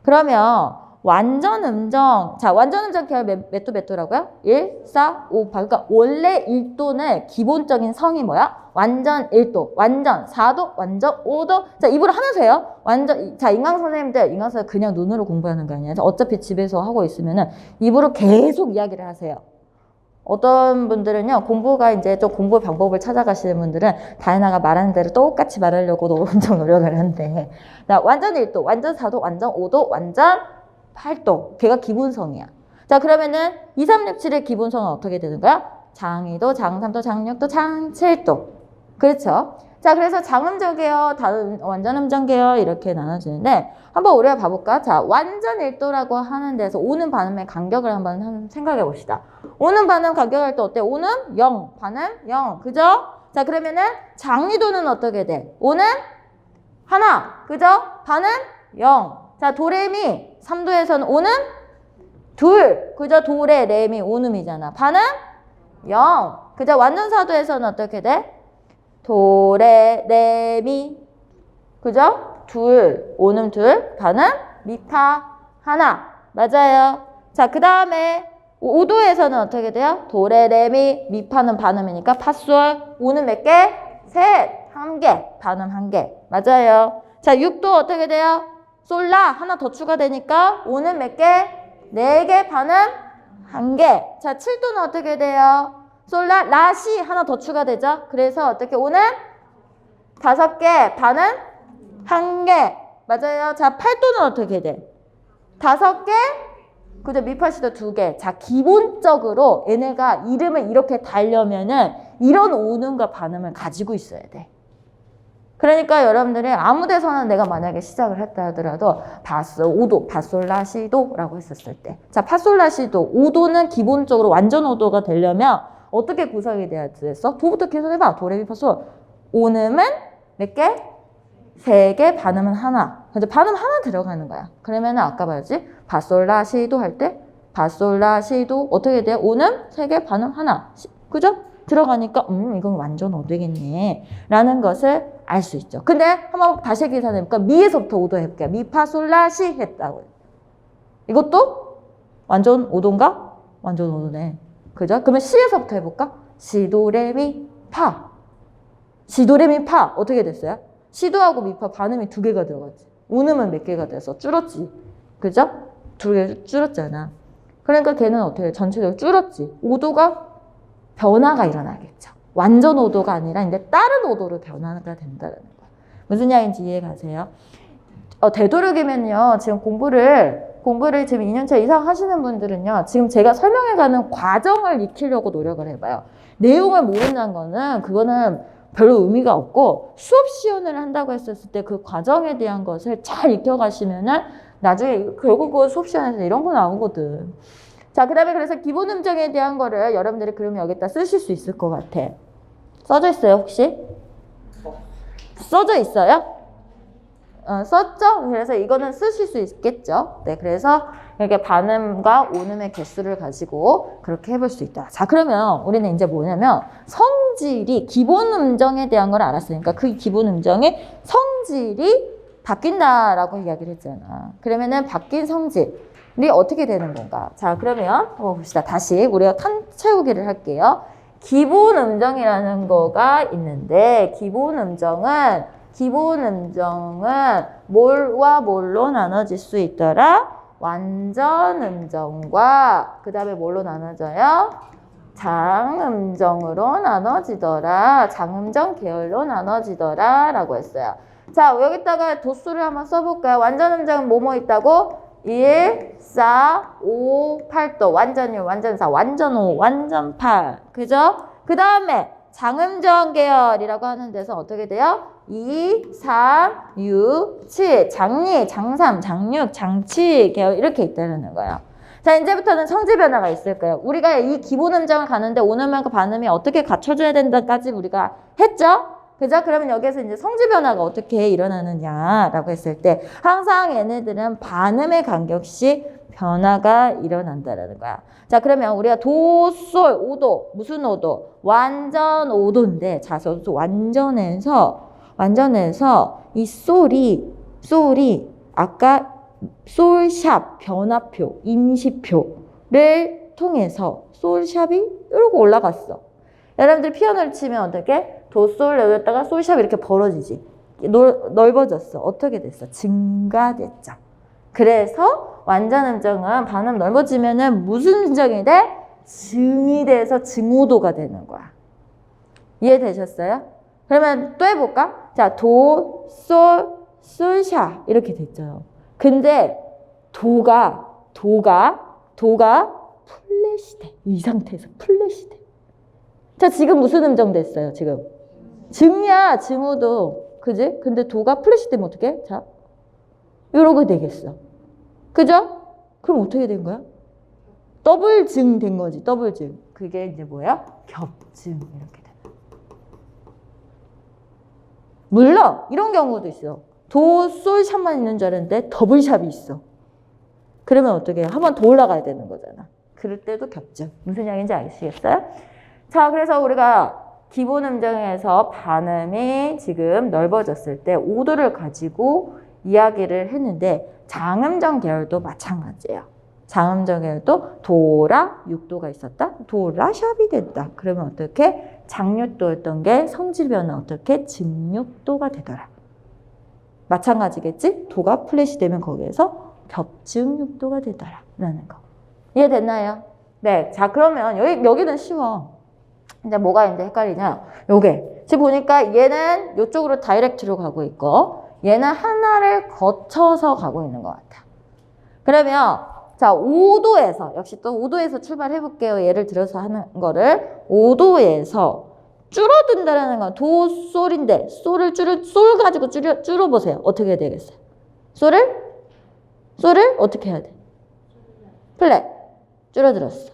그러면 완전 음정, 자, 완전 음정 계열 몇 도라고요? 1, 4, 5, 8. 그러니까 원래 1도는 기본적인 성이 뭐야? 완전 1도, 완전 4도, 완전 5도. 자, 입으로 하면서 해요. 완전, 자, 인강 선생님 그냥 눈으로 공부하는 거 아니에요. 어차피 집에서 하고 있으면은 입으로 계속 이야기를 하세요. 어떤 분들은요, 공부가 이제 좀 공부 방법을 찾아가시는 분들은 다이나가 말하는 대로 똑같이 말하려고 엄청 노력을 하는데, 자, 완전 1도, 완전 4도, 완전 5도, 완전 8도. 걔가 기본성이야. 자, 그러면은 2, 3, 6, 7의 기본성은 어떻게 되는 거야? 장2도, 장3도, 장6도, 장7도. 그렇죠? 자, 그래서 장음정 계열, 완전 음정 계열 이렇게 나눠지는데 한번 우리가 봐볼까? 자, 완전 1도라고 하는 데서 오는 반음의 간격을 한번 생각해 봅시다. 오는 반음 간격할 때 어때? 오는 0, 반음 0. 그죠? 자, 그러면은 장2도는 어떻게 돼? 오는 하나. 그죠? 반음 0. 자, 도레미 3도에서는 오는 둘. 그죠? 도레, 레미, 오음이잖아. 반음 0. 그죠? 완전 4도에서는 어떻게 돼? 도레, 레미. 그죠? 둘. 오음 둘. 반음 미파 하나. 맞아요. 자, 그 다음에 5도에서는 어떻게 돼요? 도레, 레미, 미파는 반음이니까 파솔. 오음 몇 개? 셋. 한 개. 반음 한 개. 맞아요. 자, 6도 어떻게 돼요? 솔라 하나 더 추가되니까 오는 몇 개? 4개 반음 1개. 자, 7도는 어떻게 돼요? 솔라 라시 하나 더 추가되죠? 그래서 어떻게 오는 5개 반음 1개. 맞아요. 자, 8도는 어떻게 돼? 5개 그죠? 미파시도 2개. 자, 기본적으로 얘네가 이름을 이렇게 달려면은 이런 오음과 반음을 가지고 있어야 돼. 그러니까 여러분들이 아무 데서나 내가 만약에 시작을 했다 하더라도 파솔 5도, 파솔라시도라고 했었을 때, 자, 파솔라시도 5도는 기본적으로 완전 5도가 되려면 어떻게 구성이 돼야 됐어? 도부터 계산해봐. 도레미파솔. 오음은 몇 개? 3개, 반음은 하나. 그래서 반음 하나 들어가는 거야. 그러면 아까 말했지? 파솔라시도 할 때 파솔라시도 어떻게 돼요? 오음 3개, 반음 하나. 그죠? 들어가니까 이건 완전 5되겠네 라는 것을 알 수 있죠. 근데 한번 다시 계산해볼까? 미에서부터 5도 해볼게요. 미파솔라시 했다고요. 이것도 완전 5도인가? 완전 5도네. 그죠? 그러면 시에서부터 해볼까? 시도레미 파. 시도레미 파 어떻게 됐어요? 시도하고 미파 반음이 2개가 들어갔지. 오음은 몇 개가 돼서 줄었지. 그죠? 2개 줄었잖아. 그러니까 걔는 어떻게 전체적으로 줄었지. 5도가 변화가 일어나겠죠. 완전 5도가 아니라 이제 다른 5도로 변화가 된다는 거야. 무슨 이야기인지 이해 가세요? 되도록이면요. 지금 공부를 지금 2년차 이상 하시는 분들은요. 지금 제가 설명해가는 과정을 익히려고 노력을 해봐요. 내용을 모른다는 거는 그거는 별로 의미가 없고 수업 시연을 한다고 했었을 때 그 과정에 대한 것을 잘 익혀가시면은 나중에 결국 그 수업 시연에서 이런 거 나오거든. 자, 그 다음에 그래서 기본 음정에 대한 거를 여러분들이 그러면 여기다 쓰실 수 있을 것 같아. 써져 있어요, 혹시? 써져 있어요? 썼죠? 그래서 이거는 쓰실 수 있겠죠? 네, 그래서 이렇게 반음과 오음의 개수를 가지고 그렇게 해볼 수 있다. 자, 그러면 우리는 이제 뭐냐면 성질이 기본 음정에 대한 걸 알았으니까 그 기본 음정의 성질이 바뀐다라고 이야기를 했잖아. 그러면은 바뀐 성질이 어떻게 되는 건가? 자, 그러면 한번 봅시다. 다시 우리가 칸 채우기를 할게요. 기본 음정이라는 거가 있는데 기본 음정은 뭘와 뭘로 나눠질 수 있더라? 완전 음정과 그 다음에 뭘로 나눠져요? 장음정으로 나눠지더라. 장음정 계열로 나눠지더라 라고 했어요. 자, 여기다가 도수를 한번 써볼까요? 완전 음정은 뭐뭐 있다고? 1, 4, 5, 8도. 완전 1, 완전 4, 완전 5, 완전 8. 그죠? 그 다음에 장음정 계열이라고 하는 데서 어떻게 돼요? 2, 3, 6, 7. 장리, 장삼, 장육, 장치 계열 이렇게 있다는 거예요. 자, 이제부터는 성질 변화가 있을 거예요. 우리가 이 기본 음정을 가는데 오음과 반음이 어떻게 갖춰줘야 된다까지 우리가 했죠? 그죠? 그러면 여기서 이제 성질 변화가 어떻게 일어나느냐라고 했을 때 항상 얘네들은 반음에 관계없이 변화가 일어난다라는 거야. 자, 그러면 우리가 도, 솔, 5도. 무슨 5도? 완전 5도인데 자, 완전해서 이 솔이 아까 솔샵 변화표, 임시표를 통해서 솔샵이 이러고 올라갔어. 여러분들 피아노를 치면 어떻게? 도, 솔 여기다가 솔샵이 이렇게 벌어지지. 넓어졌어. 어떻게 됐어? 증가됐죠. 그래서 완전 음정은 반음 넓어지면은 무슨 음정이 돼? 증이 돼서 증오도가 되는 거야. 이해되셨어요? 그러면 또 해볼까? 자, 도, 솔, 솔샤 이렇게 됐죠. 근데 도가 플랫이 돼. 이 상태에서 플랫이 돼. 자, 지금 무슨 음정 됐어요? 지금 증이야, 증오도. 그지? 근데 도가 플랫이 되면 어떻게? 자, 이러고 되겠어. 그죠? 그럼 어떻게 된 거야? 더블 증 된 거지. 더블 증. 그게 이제 뭐야? 겹증 이렇게 돼. 물론 이런 경우도 있어. 도, 솔, 샵만 있는 줄 알았는데 더블 샵이 있어. 그러면 어떻게 해? 한 번 더 올라가야 되는 거잖아. 그럴 때도 겹증. 무슨 이야기인지 아시겠어요? 자, 그래서 우리가 기본 음정에서 반음이 지금 넓어졌을 때 5도를 가지고 이야기를 했는데 장음정 계열도 마찬가지예요. 장음정 계열도 도라 6도가 있었다. 도라 샵이 됐다. 그러면 어떻게? 장육도였던 게 성질 변화 어떻게? 증육도가 되더라. 마찬가지겠지? 도가 플랫이 되면 거기에서 겹증육도가 되더라 라는 거. 이해됐나요? 네. 자, 그러면 여기는 쉬워. 이제 뭐가 이제 헷갈리냐? 요게. 지금 보니까 얘는 이쪽으로 다이렉트로 가고 있고 얘는 하나를 거쳐서 가고 있는 것 같아. 그러면 자, 5도에서 역시 또 5도에서 출발해 볼게요. 예를 들어서 하는 거를 5도에서 줄어든다라는 건 도, 솔인데 솔을 솔 가지고 줄여 보세요. 어떻게 되겠어요? 솔을 어떻게 해야 돼? 플랫. 줄어들었어.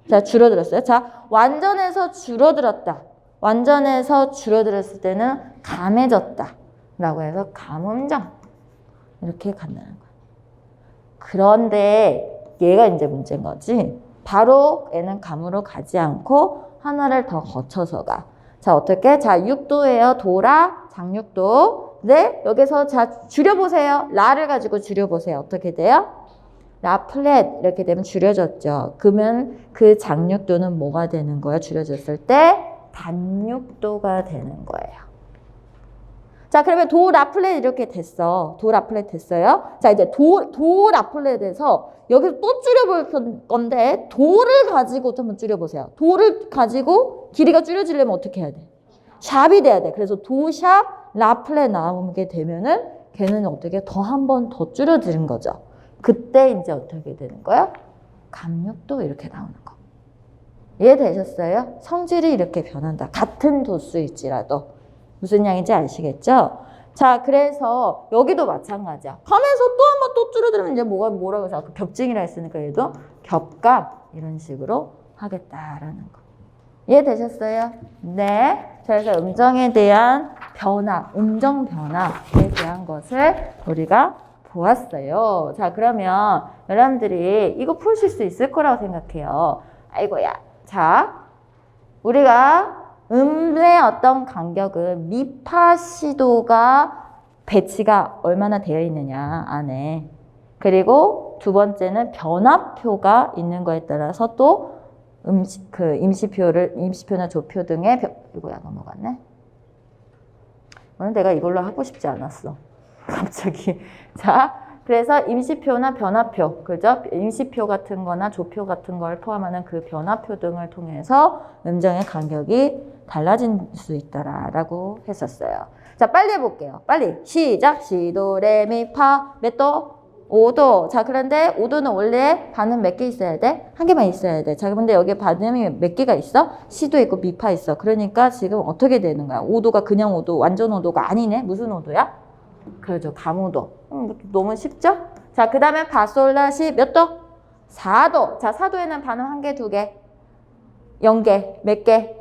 자, 줄어들었어요. 자, 완전해서 줄어들었다. 완전해서 줄어들었을 때는 감해졌다. 라고 해서 감음정. 이렇게 간다는 거야. 그런데 얘가 이제 문제인 거지. 바로 얘는 감으로 가지 않고 하나를 더 거쳐서 가. 자, 어떻게? 자, 6도예요. 도라, 장육도. 네, 여기서 자, 줄여보세요. 라를 가지고 줄여보세요. 어떻게 돼요? 라 플랫 이렇게 되면 줄여졌죠. 그러면 그 장육도는 뭐가 되는 거예요? 줄여졌을 때 단육도가 되는 거예요. 자, 그러면 도, 라 플랫 이렇게 됐어. 도, 라 플랫 됐어요. 자, 이제 도, 라 플랫에서 여기서 또 줄여볼 건데 도를 가지고 한번 줄여보세요. 도를 가지고 길이가 줄여지려면 어떻게 해야 돼? 샵이 돼야 돼. 그래서 도, 샵, 라 플랫 나오게 되면은 걔는 어떻게 더 한 번 더 줄여드는 거죠. 그때 이제 어떻게 되는 거야? 감육도 이렇게 나오는 거. 이해되셨어요? 성질이 이렇게 변한다. 같은 도수일지라도. 무슨 양인지 아시겠죠? 자, 그래서 여기도 마찬가지야. 가면서 또 한 번 또 줄어들면 이제 뭐라고 해서 아까 겹증이라 했으니까 얘도 겹감 이런 식으로 하겠다라는 거. 이해되셨어요? 네. 그래서 음정에 대한 변화, 음정 변화에 대한 것을 우리가 보았어요. 자, 그러면 여러분들이 이거 푸실 수 있을 거라고 생각해요. 아이고야. 자, 우리가 음의 어떤 간격은 미파시도가 배치가 얼마나 되어 있느냐 안에. 그리고 두 번째는 변화표가 있는 거에 따라서 또 임시표나 조표 등의 이거야 넘어갔네. 오늘 내가 이걸로 하고 싶지 않았어. 갑자기. 자, 그래서 임시표나 변화표, 그죠? 임시표 같은 거나 조표 같은 걸 포함하는 그 변화표 등을 통해서 음정의 간격이 달라질 수 있더라라고 했었어요. 자, 빨리 해볼게요. 빨리. 시작. 시도, 레, 미, 파, 몇 도? 5도. 자, 그런데 5도는 원래 반음 몇 개 있어야 돼? 한 개만 있어야 돼. 자, 근데 여기 반음이 몇 개가 있어? 시도 있고 미파 있어. 그러니까 지금 어떻게 되는 거야? 5도가 그냥 5도, 완전 5도가 아니네? 무슨 5도야? 그렇죠. 감오도. 너무 쉽죠? 자, 그 다음에 파솔라시 몇 도? 4도. 자, 4도에는 반음 한 개, 두 개, 0개, 몇 개?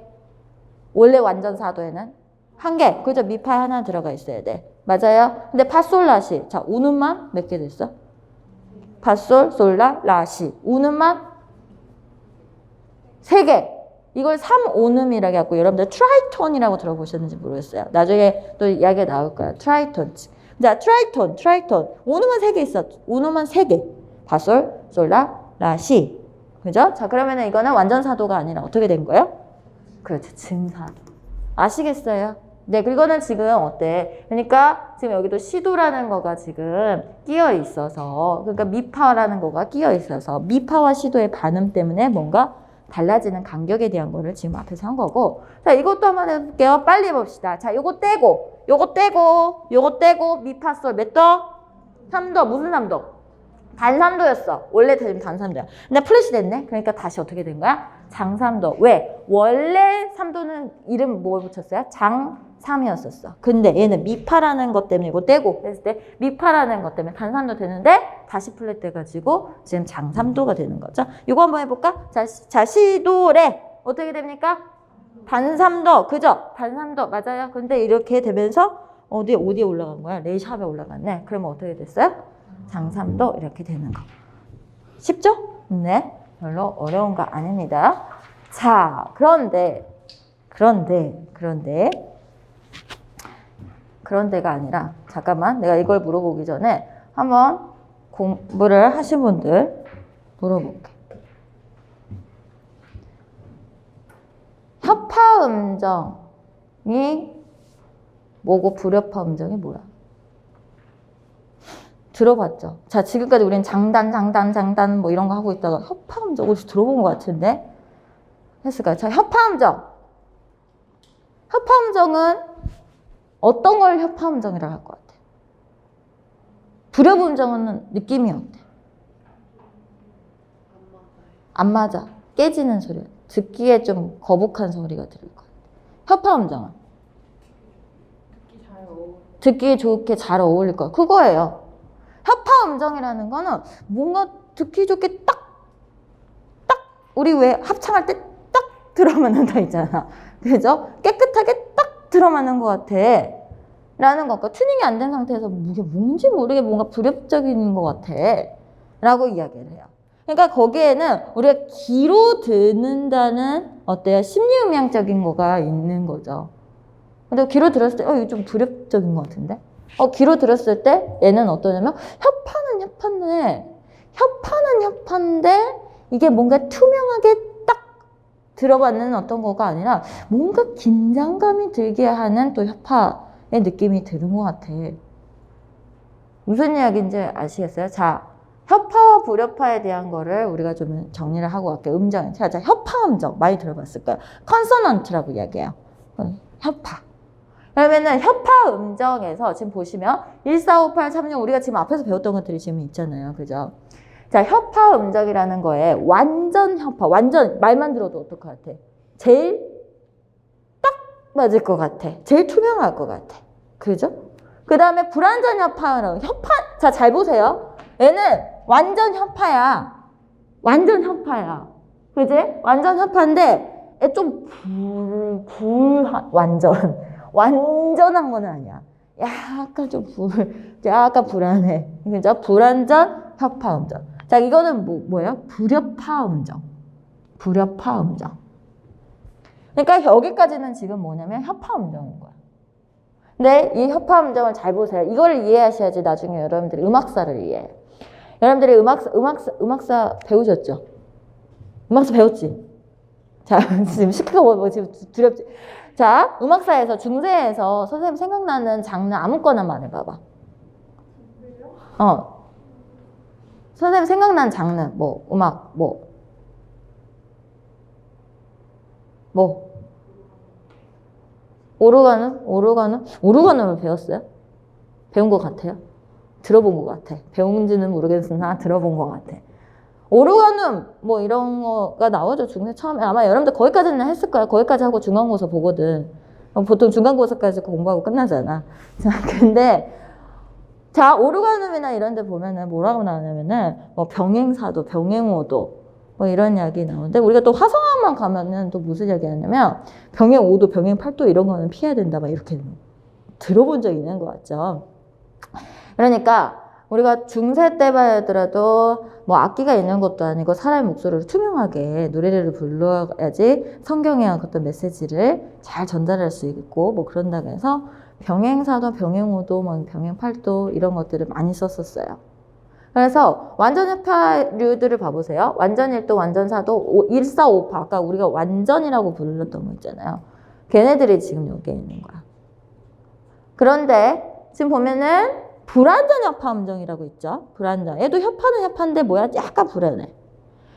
원래 완전 4도에는 한 개. 그죠? 미파 하나 들어가 있어야 돼. 맞아요? 근데 파솔라시. 자, 우는만 몇 개 됐어? 파솔, 솔라, 라시. 우는만 3개. 이걸 3오음이라고 하고 여러분들 트라이톤이라고 들어보셨는지 모르겠어요. 나중에 또 이야기가 나올 거야. 트라이톤. 자, 트라이톤. 오음만 3개 있어. 오음만 3개. 파솔, 솔라, 라시. 그죠? 자, 그러면은 이거는 완전 사도가 아니라 어떻게 된 거예요? 그렇죠. 증사도. 아시겠어요? 네, 그거는 지금 어때? 그러니까 지금 여기도 시도라는 거가 지금 끼어 있어서, 그러니까 미파라는 거가 끼어 있어서 미파와 시도의 반음 때문에 뭔가 달라지는 간격에 대한 거를 지금 앞에서 한 거고. 자, 이것도 한번 해볼게요. 빨리 해봅시다. 자, 요거 떼고 미파솔 몇 도? 3도. 무슨 3도? 단삼도였어. 원래 지금 단삼도야. 근데 플래시 됐네? 그러니까 다시 어떻게 된 거야? 장삼도. 왜? 원래 삼도는 이름 뭘 붙였어요? 장삼이었었어. 근데 얘는 미파라는 것 때문에 이거 떼고 했을 때 미파라는 것 때문에 단삼도 되는데 다시 플랫 돼가지고 지금 장삼도가 되는 거죠. 이거 한번 해볼까? 자, 시도래. 어떻게 됩니까? 단삼도. 그죠? 단삼도. 맞아요. 근데 이렇게 되면서 어디에 올라간 거야? 레샵에 올라갔네. 그러면 어떻게 됐어요? 장삼도 이렇게 되는 거. 쉽죠? 네. 별로 어려운 거 아닙니다. 자, 그런데가 아니라, 잠깐만, 내가 이걸 물어보기 전에 한번 공부를 하신 분들 물어볼게. 협화 음정이 뭐고 불협화 음정이 뭐야? 들어봤죠? 자, 지금까지 우린 장단 뭐 이런 거 하고 있다가 협화 음정 혹시 들어본 것 같은데? 했을까요? 자, 협화 음정은 어떤 걸 협화 음정이라고 할 것 같아? 불협 음정은 느낌이 어때? 안 맞아. 깨지는 소리. 듣기에 좀 거북한 소리가 들릴 것 같아. 협화 음정은? 듣기 좋게 잘 어울릴 거야. 그거예요. 협화 음정이라는 거는 뭔가 듣기 좋게 딱 우리 왜 합창할 때 딱 들어맞는 거 있잖아. 그죠? 깨끗하게 딱 들어맞는 것 같아. 라는 것과 튜닝이 안 된 상태에서 이게 뭔지 모르게 뭔가 불협적인 것 같아. 라고 이야기를 해요. 그러니까 거기에는 우리가 귀로 듣는다는 어때요? 심리음향적인 거가 있는 거죠. 근데 귀로 들었을 때 이거 좀 불협적인 것 같은데? 귀로 들었을 때 얘는 어떠냐면 협파는 협파인데 이게 뭔가 투명하게 딱 들어받는 어떤 거가 아니라 뭔가 긴장감이 들게 하는 또 협파의 느낌이 드는 것 같아. 무슨 이야기인지 아시겠어요? 자, 협파와 불협파에 대한 거를 우리가 좀 정리를 하고 갈게요. 음정. 자, 협파 음정 많이 들어봤을 거예요. 컨소넌트라고 이야기해요. 협파. 그러면은 협파 음정에서 지금 보시면 1, 4, 5, 8, 3, 6 우리가 지금 앞에서 배웠던 것들이 지금 있잖아요. 그죠? 자, 협파 음정이라는 거에 완전 협파, 완전 말만 들어도 어떨 것 같아? 제일 딱 맞을 것 같아. 제일 투명할 것 같아. 그죠? 그 다음에 불완전 협파는 자, 잘 보세요. 얘는 완전 협파야. 그지? 완전 협파인데 얘 좀 완전한 거는 아니야. 약간 불안해. 그죠? 불완전 협파 음정. 자, 이거는 뭐예요? 불협화 음정. 그러니까 여기까지는 지금 뭐냐면 협파 음정인 거야. 근데 이 협파 음정을 잘 보세요. 이거를 이해하셔야지 나중에 여러분들이 음악사를 이해해요. 여러분들이 음악사 배우셨죠? 음악사 배웠지? 자, 지금 시끄러워. 지금 두렵지? 자, 음악사에서 중세에서 선생님 생각나는 장르 아무거나 말해봐봐. 선생님 생각난 장르, 뭐, 음악, 오르가노를 배웠어요? 배운 것 같아요? 들어본 것 같아. 배운지는 모르겠으나 들어본 것 같아. 오르가눔 뭐 이런 거가 나오죠. 중세 처음에 아마 여러분들 거기까지는 했을 거야. 거기까지 하고 중간고사 보거든. 보통 중간고사까지 공부하고 끝나잖아. 자, 근데 자 오르가눔이나 이런 데 보면은 뭐라고 나오냐면은 뭐 병행사도 병행오도 뭐 이런 이야기 나오는데 우리가 또 화성학만 가면은 또 무슨 이야기 하냐면 병행오도 병행팔도 이런 거는 피해야 된다 막 이렇게 들어본 적이 있는 것 같죠. 그러니까 우리가 중세 때 봐야더라도 뭐 악기가 있는 것도 아니고 사람의 목소리로 투명하게 노래를 불러야지 성경의 어떤 메시지를 잘 전달할 수 있고 뭐 그런다고 해서 병행사도 병행오도 뭐 병행팔도 이런 것들을 많이 썼었어요. 그래서 완전협파류들을 봐보세요. 완전일도 완전사도 1,4,5파 아까 우리가 완전이라고 불렀던 거 있잖아요. 걔네들이 지금 여기에 있는 거야. 그런데 지금 보면은 불완전 협파 음정이라고 있죠. 불완전. 얘도 협파는 협파인데 뭐야? 약간 불안해.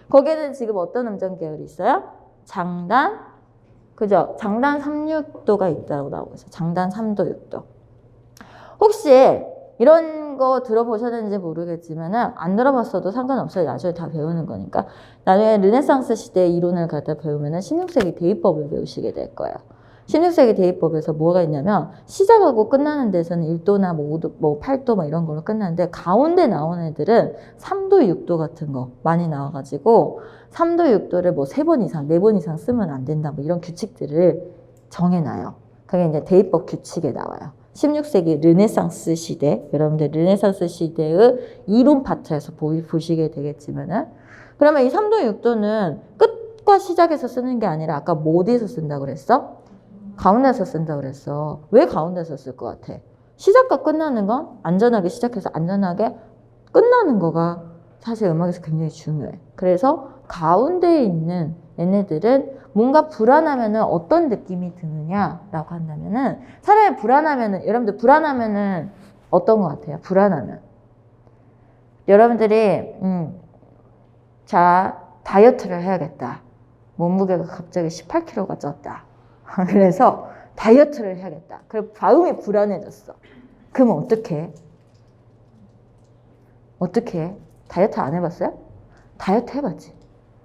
거기에는 지금 어떤 음정 계열이 있어요? 장단, 그죠? 장단 3,6도가 있다고 나오고 있어요. 장단 3도, 6도. 혹시 이런 거 들어보셨는지 모르겠지만은 안 들어봤어도 상관없어요. 나중에 다 배우는 거니까. 나중에 르네상스 시대의 이론을 갖다 배우면은 16세기 대입법을 배우시게 될 거예요. 16세기 대입법에서 뭐가 있냐면 시작하고 끝나는 데서는 1도나 뭐 5도, 뭐 8도 막 이런 걸로 끝나는데 가운데 나오는 애들은 3도, 6도 같은 거 많이 나와가지고 3도, 6도를 뭐 3번 이상, 4번 이상 쓰면 안 된다 뭐 이런 규칙들을 정해놔요. 그게 이제 대입법 규칙에 나와요. 16세기 르네상스 시대, 여러분들 르네상스 시대의 이론 파트에서 보시게 되겠지만은 그러면 이 3도, 6도는 끝과 시작에서 쓰는 게 아니라 아까 뭐 어디에서 쓴다고 그랬어? 가운데서 쓴다고 그랬어. 왜 가운데서 쓸 것 같아? 시작과 끝나는 건 안전하게 시작해서 안전하게 끝나는 거가 사실 음악에서 굉장히 중요해. 그래서 가운데에 있는 얘네들은 뭔가 불안하면은 어떤 느낌이 드느냐라고 한다면은 사람이 불안하면은 여러분들 불안하면은 어떤 것 같아요? 불안하면 여러분들이 자 다이어트를 해야겠다. 몸무게가 갑자기 18kg가 쪘다. 그래서 다이어트를 해야겠다. 그래서 마음이 불안해졌어. 그러면 어떻게 해? 다이어트 안 해봤어요? 다이어트 해봤지.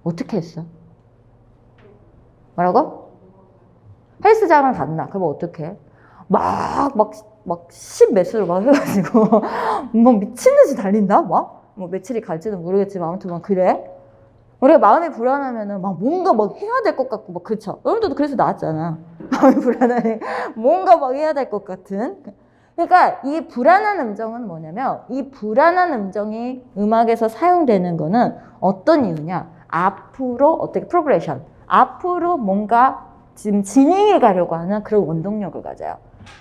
어떻게 했어? 뭐라고? 헬스장을 갔나? 그러면 어떻게 해? 막 10매수를 막 해가지고 막 미친듯이 달린다? 뭐 며칠이 갈지는 모르겠지만 아무튼 막 그래. 우리가 마음이 불안하면은 막 뭔가 막 해야 될 것 같고 막 그쵸? 여러분들도 그래서 나왔잖아. 마음이 불안하네. 뭔가 막 해야 될 것 같은. 그러니까 이 불안한 음정은 뭐냐면 이 불안한 음정이 음악에서 사용되는 거는 어떤 이유냐? 앞으로 어떻게 프로그레션. 앞으로 뭔가 지금 진행해 가려고 하는 그런 원동력을 가져요.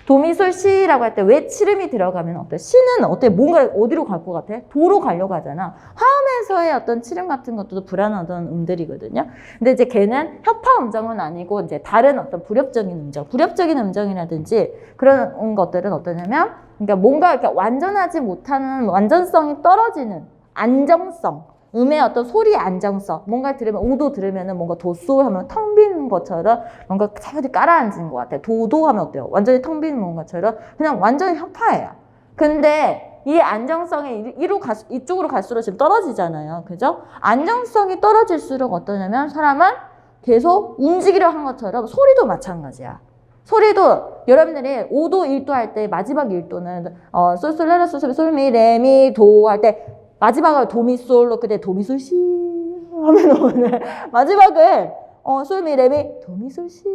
도미솔시라고 할 때 왜 치름이 들어가면 어때? 시는 어때? 뭔가 어디로 갈 것 같아? 도로 가려고 하잖아. 화음에서의 어떤 치름 같은 것도 불안하던 음들이거든요. 근데 이제 걔는 협파 음정은 아니고 이제 다른 어떤 불협적인 음정, 불협적인 음정이라든지 그런 것들은 어떠냐면, 그러니까 뭔가 이렇게 완전하지 못하는 완전성이 떨어지는 안정성. 음의 어떤 소리의 안정성. 뭔가 들으면, 우도 들으면은 뭔가 도소 하면 텅 비는 것처럼 뭔가 차분히 깔아앉은 것 같아. 도도 하면 어때요? 완전히 텅 비는 것처럼 그냥 완전히 협파예요. 근데 이 안정성이 이쪽으로 갈수록 지금 떨어지잖아요. 그죠? 안정성이 떨어질수록 어떠냐면 사람은 계속 움직이려 한 것처럼 소리도 마찬가지야. 소리도 여러분들이 5도 1도 할 때 마지막 1도는 솔솔레라 솔솔 솔미 레미 도 할 때 마지막을 도미솔로 그때 도미솔시 하면 오늘 마지막을 솔미 레미 도미솔시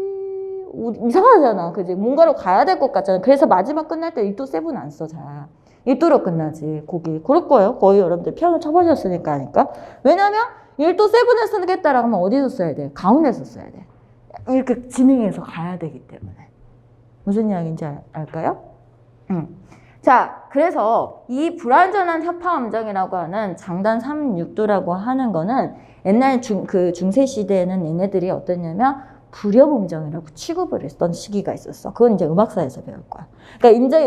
이상하잖아. 그지? 뭔가로 가야 될 것 같잖아. 그래서 마지막 끝날 때 1도 세븐 안 써. 잘 1도로 끝나지. 곡이 그럴 거예요. 거의 여러분들 피아노 쳐보셨으니까 하니까. 왜냐면 1도 세븐을 쓰겠다라고 하면 어디서 써야 돼? 가운데서 써야 돼. 이렇게 진행해서 가야 되기 때문에. 무슨 이야기인지 알까요? 자, 그래서 이 불완전한 협파 음정이라고 하는 장단 3, 6도라고 하는 거는 옛날 중세 시대에는 얘네들이 어땠냐면 불협음정이라고 취급을 했던 시기가 있었어. 그건 이제 음악사에서 배울 거야. 그러니까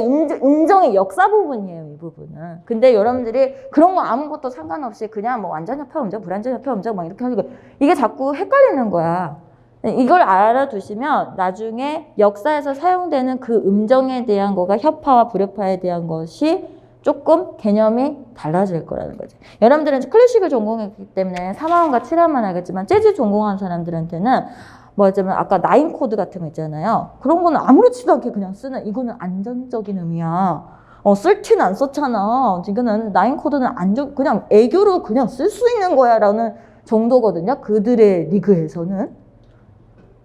음정의 역사 부분이에요, 이 부분은. 근데 여러분들이 그런 거 아무것도 상관없이 그냥 뭐 완전 협화음정, 불완전 협화음정 막 이렇게 하니까 이게 자꾸 헷갈리는 거야. 이걸 알아두시면 나중에 역사에서 사용되는 그 음정에 대한 거가 협화와 불협화에 대한 것이 조금 개념이 달라질 거라는 거지. 여러분들은 클래식을 전공했기 때문에 3화음과 7화만 알겠지만 재즈 전공한 사람들한테는 뭐냐면 아까 나인 코드 같은 거 있잖아요. 그런 거는 아무렇지도 않게 그냥 쓰는 이거는 안정적인 음이야. 쓸 티는 안 썼잖아. 이거는 나인 코드는 그냥 애교로 그냥 쓸 수 있는 거야라는 정도거든요. 그들의 리그에서는.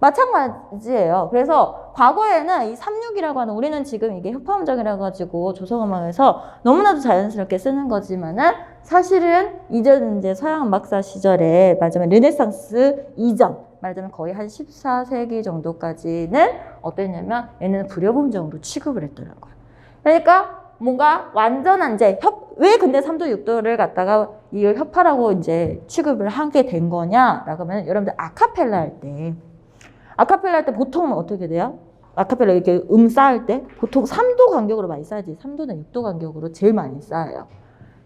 마찬가지예요. 그래서 과거에는 이 36이라고 하는 우리는 지금 이게 협화음정이라 가지고 조성음악에서 너무나도 자연스럽게 쓰는 거지만은 사실은 이전 이제 서양 음악사 시절에 말하자면 르네상스 이전 말하자면 거의 한 14세기 정도까지는 어땠냐면 얘는 불협음정으로 취급을 했더라는 거예요. 그러니까 뭔가 완전한 이제 왜 근데 3도 6도를 갖다가 이걸 협화라고 이제 취급을 하게 된 거냐라고 하면 여러분들 아카펠라 할 때 보통 어떻게 돼요? 아카펠라 이렇게 쌓을 때 보통 3도 간격으로 많이 쌓지. 3도나 6도 간격으로 제일 많이 쌓아요.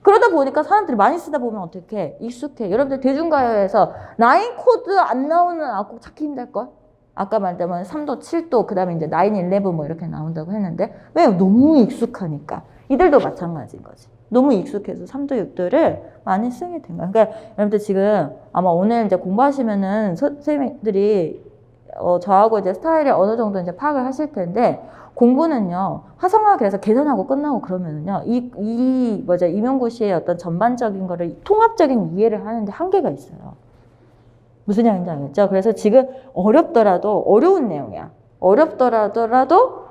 그러다 보니까 사람들이 많이 쓰다 보면 어떻게 익숙해. 여러분들 대중가요에서 나인 코드 안 나오는 악곡 찾기 힘들걸? 아까 말했다면 3도, 7도, 그 다음에 이제 9, 11 뭐 이렇게 나온다고 했는데 왜? 너무 익숙하니까. 이들도 마찬가지인 거지. 너무 익숙해서 3도, 6도를 많이 쓰게 된 거야. 그러니까 여러분들 지금 아마 오늘 이제 공부하시면은 선생님들이 저하고 이제 스타일이 어느 정도 이제 파악을 하실 텐데, 공부는요, 화성학에서 계산하고 끝나고 그러면은요, 임용고시의 어떤 전반적인 거를 통합적인 이해를 하는데 한계가 있어요. 무슨 얘기인지 알겠죠? 그래서 지금 어렵더라도, 어려운 내용이야. 어렵더라도,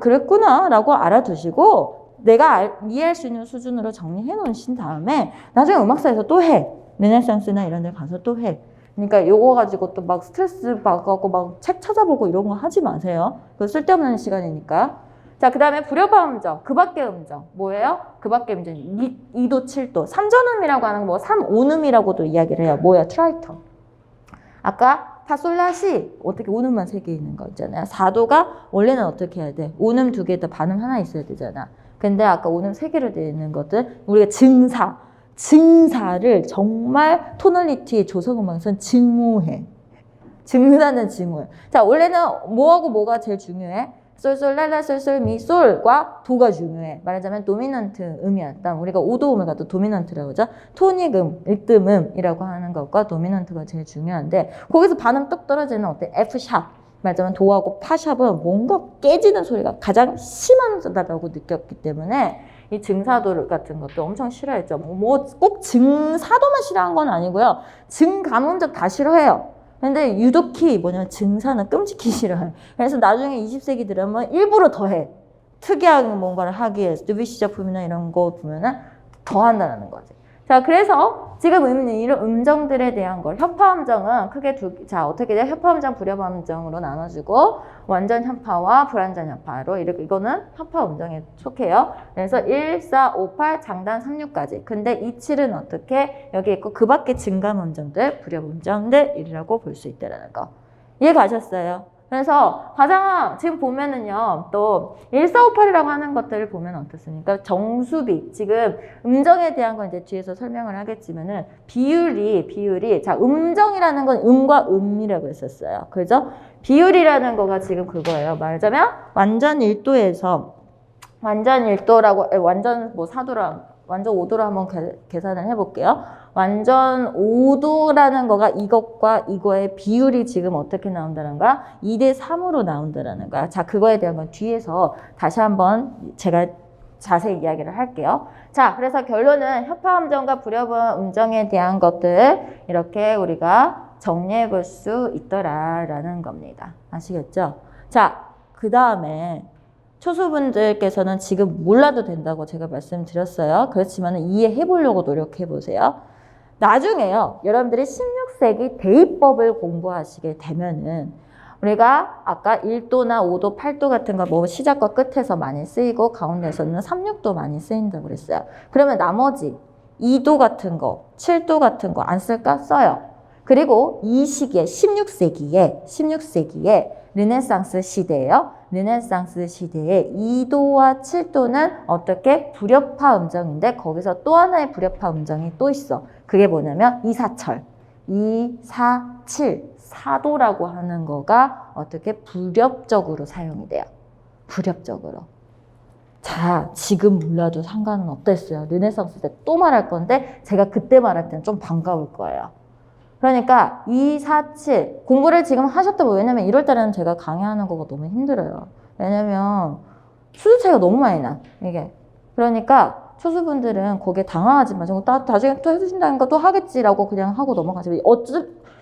그랬구나, 라고 알아두시고, 내가 이해할 수 있는 수준으로 정리해 놓으신 다음에, 나중에 음악사에서 또 해. 르네상스나 이런 데 가서 또 해. 그러니까 요거 가지고 또 막 스트레스 받고 막 책 찾아보고 이런 거 하지 마세요. 그거 쓸데없는 시간이니까. 자, 그 다음에 불협화 음정, 그 밖의 음정. 뭐예요? 그 밖의 음정. 2도, 7도. 3전음이라고 하는 거 뭐 3오음이라고도 이야기를 해요. 뭐야? 트라이톤. 아까 파솔라시 어떻게 오음만 3개 있는 거 있잖아요. 4도가 원래는 어떻게 해야 돼? 오음 2개에다 반음 하나 있어야 되잖아. 근데 아까 오음 3개로 되어 있는 것들 우리가 증사를 정말 토널리티의 조성음악에서는 증오해. 증사는 증오해. 자, 원래는 뭐하고 뭐가 제일 중요해? 솔솔 랄라 솔솔 미 솔과 도가 중요해. 말하자면 도미넌트 음이었다. 우리가 5도음을 갖다 도미넌트라고 하죠. 토닉음, 1뜸음이라고 하는 것과 도미넌트가 제일 중요한데 거기서 반음 뚝 떨어지는 어때? F샵. 말하자면 도하고 파샵은 뭔가 깨지는 소리가 가장 심하다고 느꼈기 때문에 이 증사도 같은 것도 엄청 싫어했죠. 뭐 꼭 증사도만 싫어한 건 아니고요. 증가문적 다 싫어해요. 근데 유독히 뭐냐면 증사는 끔찍히 싫어해요. 그래서 나중에 20세기 들으면 일부러 더해. 특이한 뭔가를 하기 위해서 드뷔시 작품이나 이런 거 보면은 더 한다는 거지. 자, 그래서 지금 이런 음정들에 대한 걸 협화음정은 크게 자, 어떻게 돼? 협화음정, 불협화음정으로 나눠주고 완전 협화와 불완전 협화로 이거는 협화음정에 속해요. 그래서 1, 4, 5, 8, 장단 36까지. 근데 이 7은 어떻게? 여기 있고 그 밖에 증감음정들, 불협음정들이라고 볼 수 있다는 거. 이해 가셨어요? 그래서 가장 지금 보면은요, 또 1458이라고 하는 것들을 보면 어떻습니까? 정수비. 지금 음정에 대한 건 이제 뒤에서 설명을 하겠지만은 비율이 자, 음정이라는 건 음과 음이라고 했었어요. 그죠? 비율이라는 거가 지금 그거예요. 말하자면 완전 1도에서 완전 1도라고 완전 뭐 4도랑 완전 5도로 한번 계산을 해볼게요. 완전 5도라는 거가 이것과 이거의 비율이 지금 어떻게 나온다는 거야? 2대 3으로 나온다는 거야. 자, 그거에 대한 건 뒤에서 다시 한번 제가 자세히 이야기를 할게요. 자, 그래서 결론은 협화음정과 불협음정에 대한 것들 이렇게 우리가 정리해 볼 수 있더라라는 겁니다. 아시겠죠? 자, 그 다음에 초수분들께서는 지금 몰라도 된다고 제가 말씀드렸어요. 그렇지만 이해해 보려고 노력해 보세요. 나중에요, 여러분들이 16세기 대입법을 공부하시게 되면은 우리가 아까 1도나 5도, 8도 같은 거 뭐 시작과 끝에서 많이 쓰이고 가운데서는 3, 6도 많이 쓰인다고 그랬어요. 그러면 나머지 2도 같은 거, 7도 같은 거 안 쓸까? 써요. 그리고 이 시기에 16세기에 르네상스 시대예요. 르네상스 시대에 2도와 7도는 어떻게 불협화 음정인데 거기서 또 하나의 불협화 음정이 또 있어. 그게 뭐냐면 이사철. 2, 4, 7, 4도라고 하는 거가 어떻게 불협적으로 사용이 돼요. 불협적으로. 자, 지금 몰라도 상관은 없댔어요. 르네상스 때 또 말할 건데 제가 그때 말할 때는 좀 반가울 거예요. 그러니까 2, 4, 7 공부를 지금 하셨다고. 왜냐면 1월 달에는 제가 강의하는 거가 너무 힘들어요. 왜냐면 수준 차이가 너무 많이 나. 이게. 그러니까 초수분들은 거기에 당황하지 마시고 나중에 또 해주신다니까 또 하겠지라고 그냥 하고 넘어가시면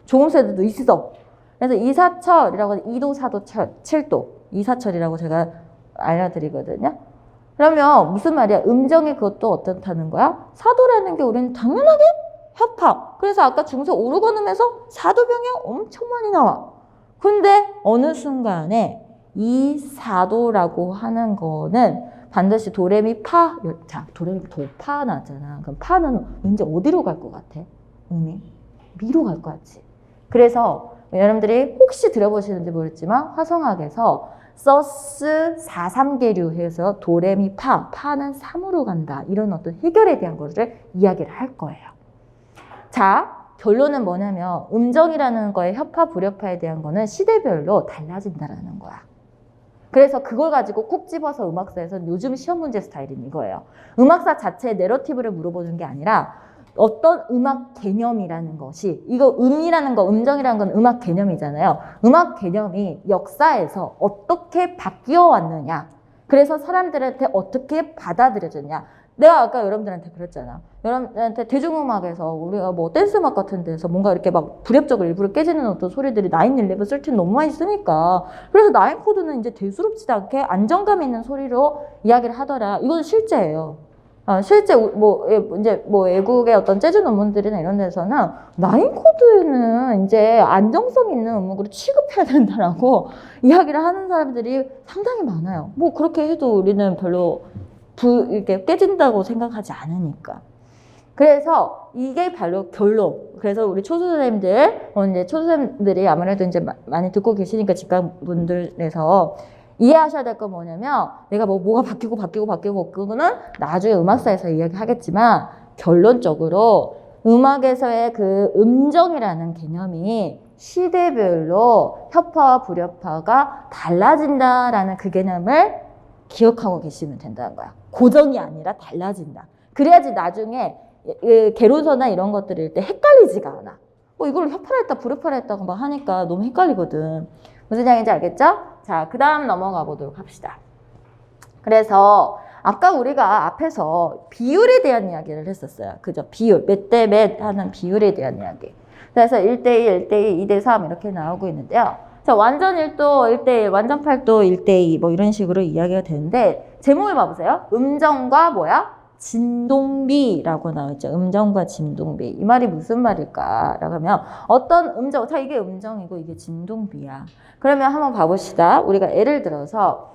좋은 세대도 있어. 그래서 이사철이라고 2도, 4도, 7도 이사철이라고 제가 알려드리거든요. 그러면 무슨 말이야? 음정이 그것도 어떻다는 거야? 사도라는 게 우리는 당연하게 협합. 그래서 아까 중세 오르건음에서 사도병이 엄청 많이 나와. 근데 어느 순간에 이 사도라고 하는 거는 반드시 도레미 파. 자, 도레미 도파 나잖아. 그럼 파는 왠지 어디로 갈 것 같아? 음이 미로 갈 것 같지. 그래서 여러분들이 혹시 들어보시는지 모르겠지만 화성학에서 서스 4,3계류 해서 도레미 파, 파는 3으로 간다. 이런 어떤 해결에 대한 거를 이야기를 할 거예요. 자, 결론은 뭐냐면 음정이라는 거의 협화, 불협화에 대한 거는 시대별로 달라진다라는 거야. 그래서 그걸 가지고 콕 집어서 음악사에서는 요즘 시험 문제 스타일은 이거예요. 음악사 자체의 내러티브를 물어보는 게 아니라 어떤 음악 개념이라는 것이, 이거 음이라는 거, 음정이라는 건 음악 개념이잖아요. 음악 개념이 역사에서 어떻게 바뀌어 왔느냐. 그래서 사람들한테 어떻게 받아들여졌냐. 내가 아까 여러분들한테 그랬잖아. 여러분들한테 대중음악에서 우리가 뭐 댄스음악 같은 데서 뭔가 이렇게 막 불협적으로 일부러 깨지는 어떤 소리들이 9-11, 13 너무 많이 쓰니까. 그래서 9코드는 이제 대수롭지 않게 안정감 있는 소리로 이야기를 하더라. 이건 실제예요. 실제 이제 외국의 어떤 재즈 논문들이나 이런 데서는 9코드는 이제 안정성 있는 음악으로 취급해야 된다라고 이야기를 하는 사람들이 상당히 많아요. 뭐 그렇게 해도 우리는 별로 이렇게 깨진다고 생각하지 않으니까. 그래서 이게 바로 결론. 그래서 우리 초수생님들, 이제 초수생들이 아무래도 이제 많이 듣고 계시니까 직장분들에서 이해하셔야 될 건 뭐냐면 내가 뭐가 바뀌고는 나중에 음악사에서 이야기하겠지만 결론적으로 음악에서의 그 음정이라는 개념이 시대별로 협화와 불협화가 달라진다라는 그 개념을 기억하고 계시면 된다는 거야. 고정이 아니라 달라진다. 그래야지 나중에 개론서나 이런 것들일 때 헷갈리지가 않아. 이걸 협화를 했다 불협화를 했다고 막 하니까 너무 헷갈리거든. 무슨 얘기인지 알겠죠? 자, 그 다음 넘어가 보도록 합시다. 그래서 아까 우리가 앞에서 비율에 대한 이야기를 했었어요. 그죠? 비율. 몇 대 몇 하는 비율에 대한 이야기. 그래서 1대1, 1대2, 2대3 이렇게 나오고 있는데요. 자, 완전 1도 1대1, 완전 8도 1대2 뭐 이런 식으로 이야기가 되는데 제목을 봐보세요. 음정과 뭐야? 진동비라고 나와있죠. 음정과 진동비. 이 말이 무슨 말일까? 라고 하면 어떤 음정, 자 이게 음정이고 이게 진동비야. 그러면 한번 봐봅시다. 우리가 예를 들어서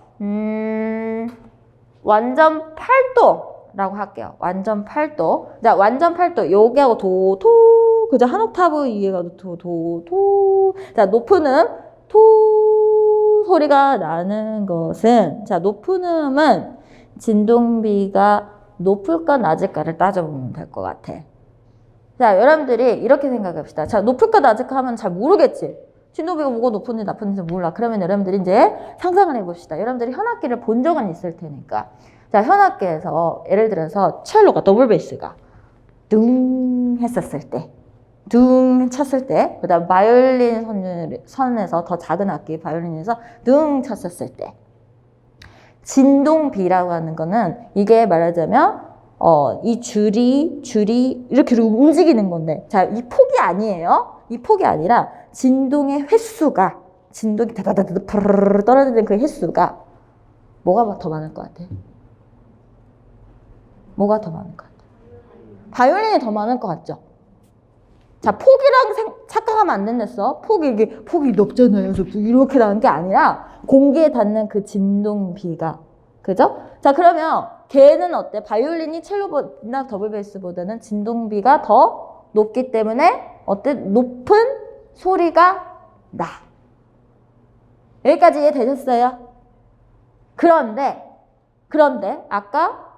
완전 8도라고 할게요. 완전 8도. 자, 완전 8도. 여기하고 도, 토. 그죠? 한 옥타브 이해가 도, 도, 토. 자, 높은 음, 토 소리가 나는 것은, 자, 높은 음은 진동비가 높을까 낮을까를 따져보면 될 것 같아. 자, 여러분들이 이렇게 생각합시다. 자, 높을까 낮을까 하면 잘 모르겠지. 진동비가 뭐가 높은지 나쁜지 몰라. 그러면 여러분들이 이제 상상을 해봅시다. 여러분들이 현악기를 본 적은 있을 테니까. 자, 현악기에서 예를 들어서 첼로가 더블 베이스가 둥 했었을 때, 둥 쳤을 때, 그 다음 바이올린 선에서 더 작은 악기 바이올린에서 둥 쳤었을 때, 진동비라고 하는 거는 이게 말하자면 이 줄이 이렇게 움직이는 건데, 자, 이 폭이 아니에요. 이 폭이 아니라 진동의 횟수가, 진동이 다다다다 푸르르 떨어지는 그 횟수가 뭐가 더 많을 것 같아? 뭐가 더 많을 것 같아? 바이올린이 더 많을 것 같죠? 자, 폭이랑 착각하면 안 된댔어. 폭이 높잖아요. 이렇게 나는 게 아니라 공기에 닿는 그 진동비가. 그죠? 자, 그러면 걔는 어때? 바이올린이 첼로나 더블 베이스보다는 진동비가 더 높기 때문에 높은 소리가 나. 여기까지 이해되셨어요? 그런데 아까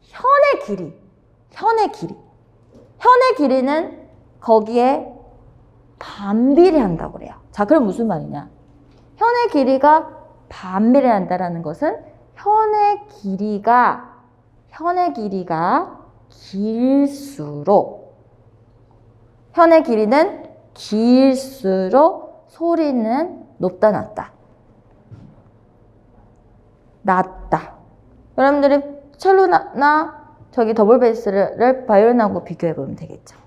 현의 길이는 거기에 반비례한다고 그래요. 자, 그럼 무슨 말이냐? 현의 길이가 반비례한다라는 것은 현의 길이가 현의 길이는 길수록 소리는 높다 낮다. 여러분들이 첼로나 저기 더블 베이스를 바이올린하고 비교해보면 되겠죠.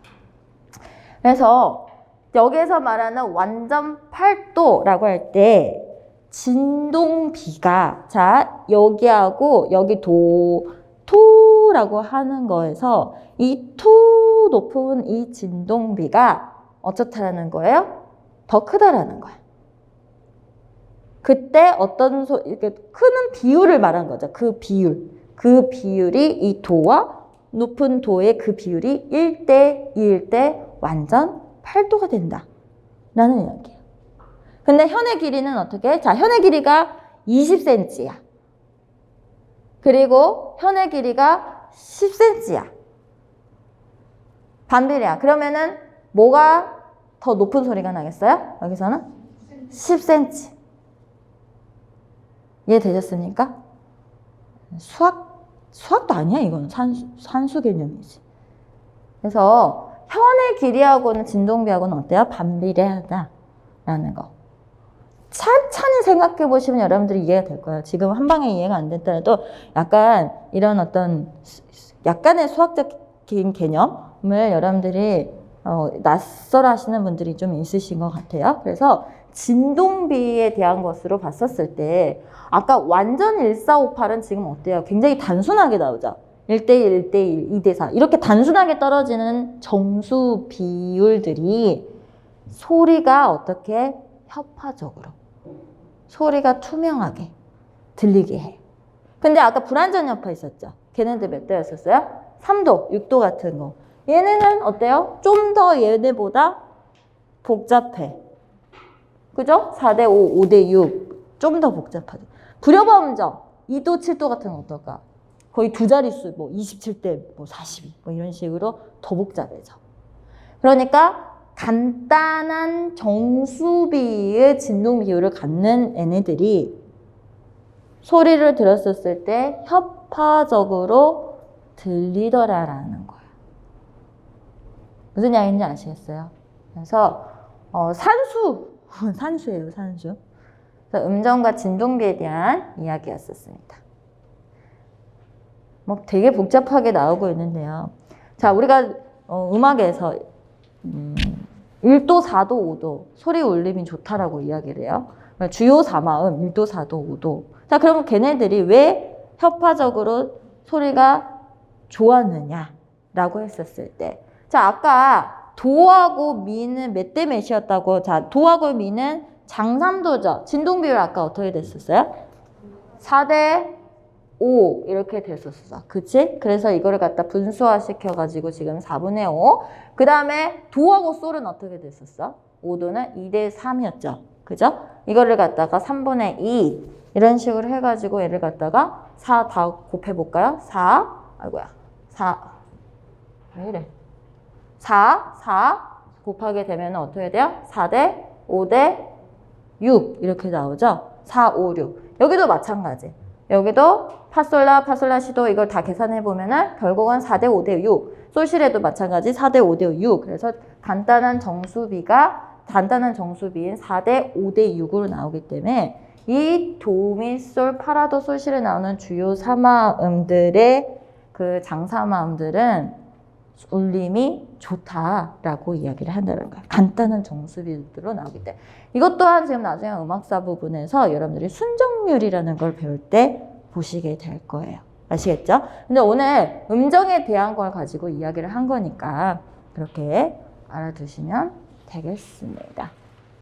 그래서 여기에서 말하는 완전 8도라고 할 때 진동비가 자 여기하고 여기 토라고 하는 거에서 이 토 높은 이 진동비가 어떻다라는 거예요? 더 크다라는 거예요. 그때 어떤 이렇게 크는 비율을 말한 거죠. 그 비율이 이 도와 높은 도의 그 비율이 1대 2일 때 완전 8도가 된다 라는 이야기예요. 근데 현의 길이는 어떻게? 자, 현의 길이가 20cm야. 그리고 현의 길이가 10cm야. 반비례야. 그러면은 뭐가 더 높은 소리가 나겠어요? 여기서는 10cm. 이해되셨습니까? 수학도 아니야. 이건 산수 개념이지. 그래서 현의 길이하고는 진동비하고는 어때요? 반비례하다라는 거. 찬찬히 생각해 보시면 여러분들이 이해가 될 거예요. 지금 한 방에 이해가 안 됐더라도 약간 이런 어떤 약간의 수학적인 개념을 여러분들이 낯설어 하시는 분들이 좀 있으신 것 같아요. 그래서 진동비에 대한 것으로 봤었을 때 아까 완전 1458은 지금 어때요? 굉장히 단순하게 나오죠. 1대1, 1대1, 2대4 이렇게 단순하게 떨어지는 정수 비율들이 소리가 어떻게 협파적으로 소리가 투명하게 들리게 해. 근데 아까 불완전 협파 있었죠? 걔네들 몇 도였었어요? 3도, 6도 같은 거. 얘네는 어때요? 좀 더 얘네보다 복잡해. 그죠? 4대 5, 5대 6. 좀 더 복잡하죠. 불협화음정 2도, 7도 같은 건 어떨까? 거의 두 자릿수, 뭐 27대 뭐 42, 뭐 이런 식으로 더 복잡해져. 그러니까 간단한 정수비의 진동 비율을 갖는 얘네들이 소리를 들었었을 때 협파적으로 들리더라라는 거예요. 무슨 이야기인지 아시겠어요? 그래서 산수예요, 산수. 그래서 음정과 진동비에 대한 이야기였었습니다. 뭐 되게 복잡하게 나오고 있는데요. 자, 우리가 음악에서 1도, 4도, 5도 소리 울림이 좋다라고 이야기를 해요. 주요 4마음 1도, 4도, 5도. 자, 그러면 걔네들이 왜 협파적으로 소리가 좋았느냐라고 했었을 때, 자, 아까 도하고 미는 몇 대 몇이었다고? 자, 도하고 미는 장삼도죠. 진동 비율 아까 어떻게 됐었어요? 4대 5 이렇게 됐었어. 그치? 그래서 이거를 갖다 분수화 시켜가지고 지금 4분의 5. 그 다음에 도하고 솔은 어떻게 됐었어? 5도는 2대 3이었죠. 그죠? 이거를 갖다가 3분의 2 이런 식으로 해가지고 얘를 갖다가 4 다 곱해볼까요? 4 왜 이래? 4 곱하게 되면 어떻게 돼요? 4대 5대 6 이렇게 나오죠? 4, 5, 6. 여기도 마찬가지. 여기도 파솔라 시도 이걸 다 계산해 보면은 결국은 4대 5대 6. 솔시레도 마찬가지 4대 5대 6. 그래서 간단한 정수비인 4대 5대 6으로 나오기 때문에 이 도미솔 파라도 솔시레 나오는 주요 3마음들의 그 장사마음들은 울림이 좋다라고 이야기를 한다는 거예요. 간단한 정수비들로 나오기 때문에. 이것 또한 지금 나중에 음악사 부분에서 여러분들이 순정률이라는 걸 배울 때 보시게 될 거예요. 아시겠죠? 근데 오늘 음정에 대한 걸 가지고 이야기를 한 거니까 그렇게 알아두시면 되겠습니다.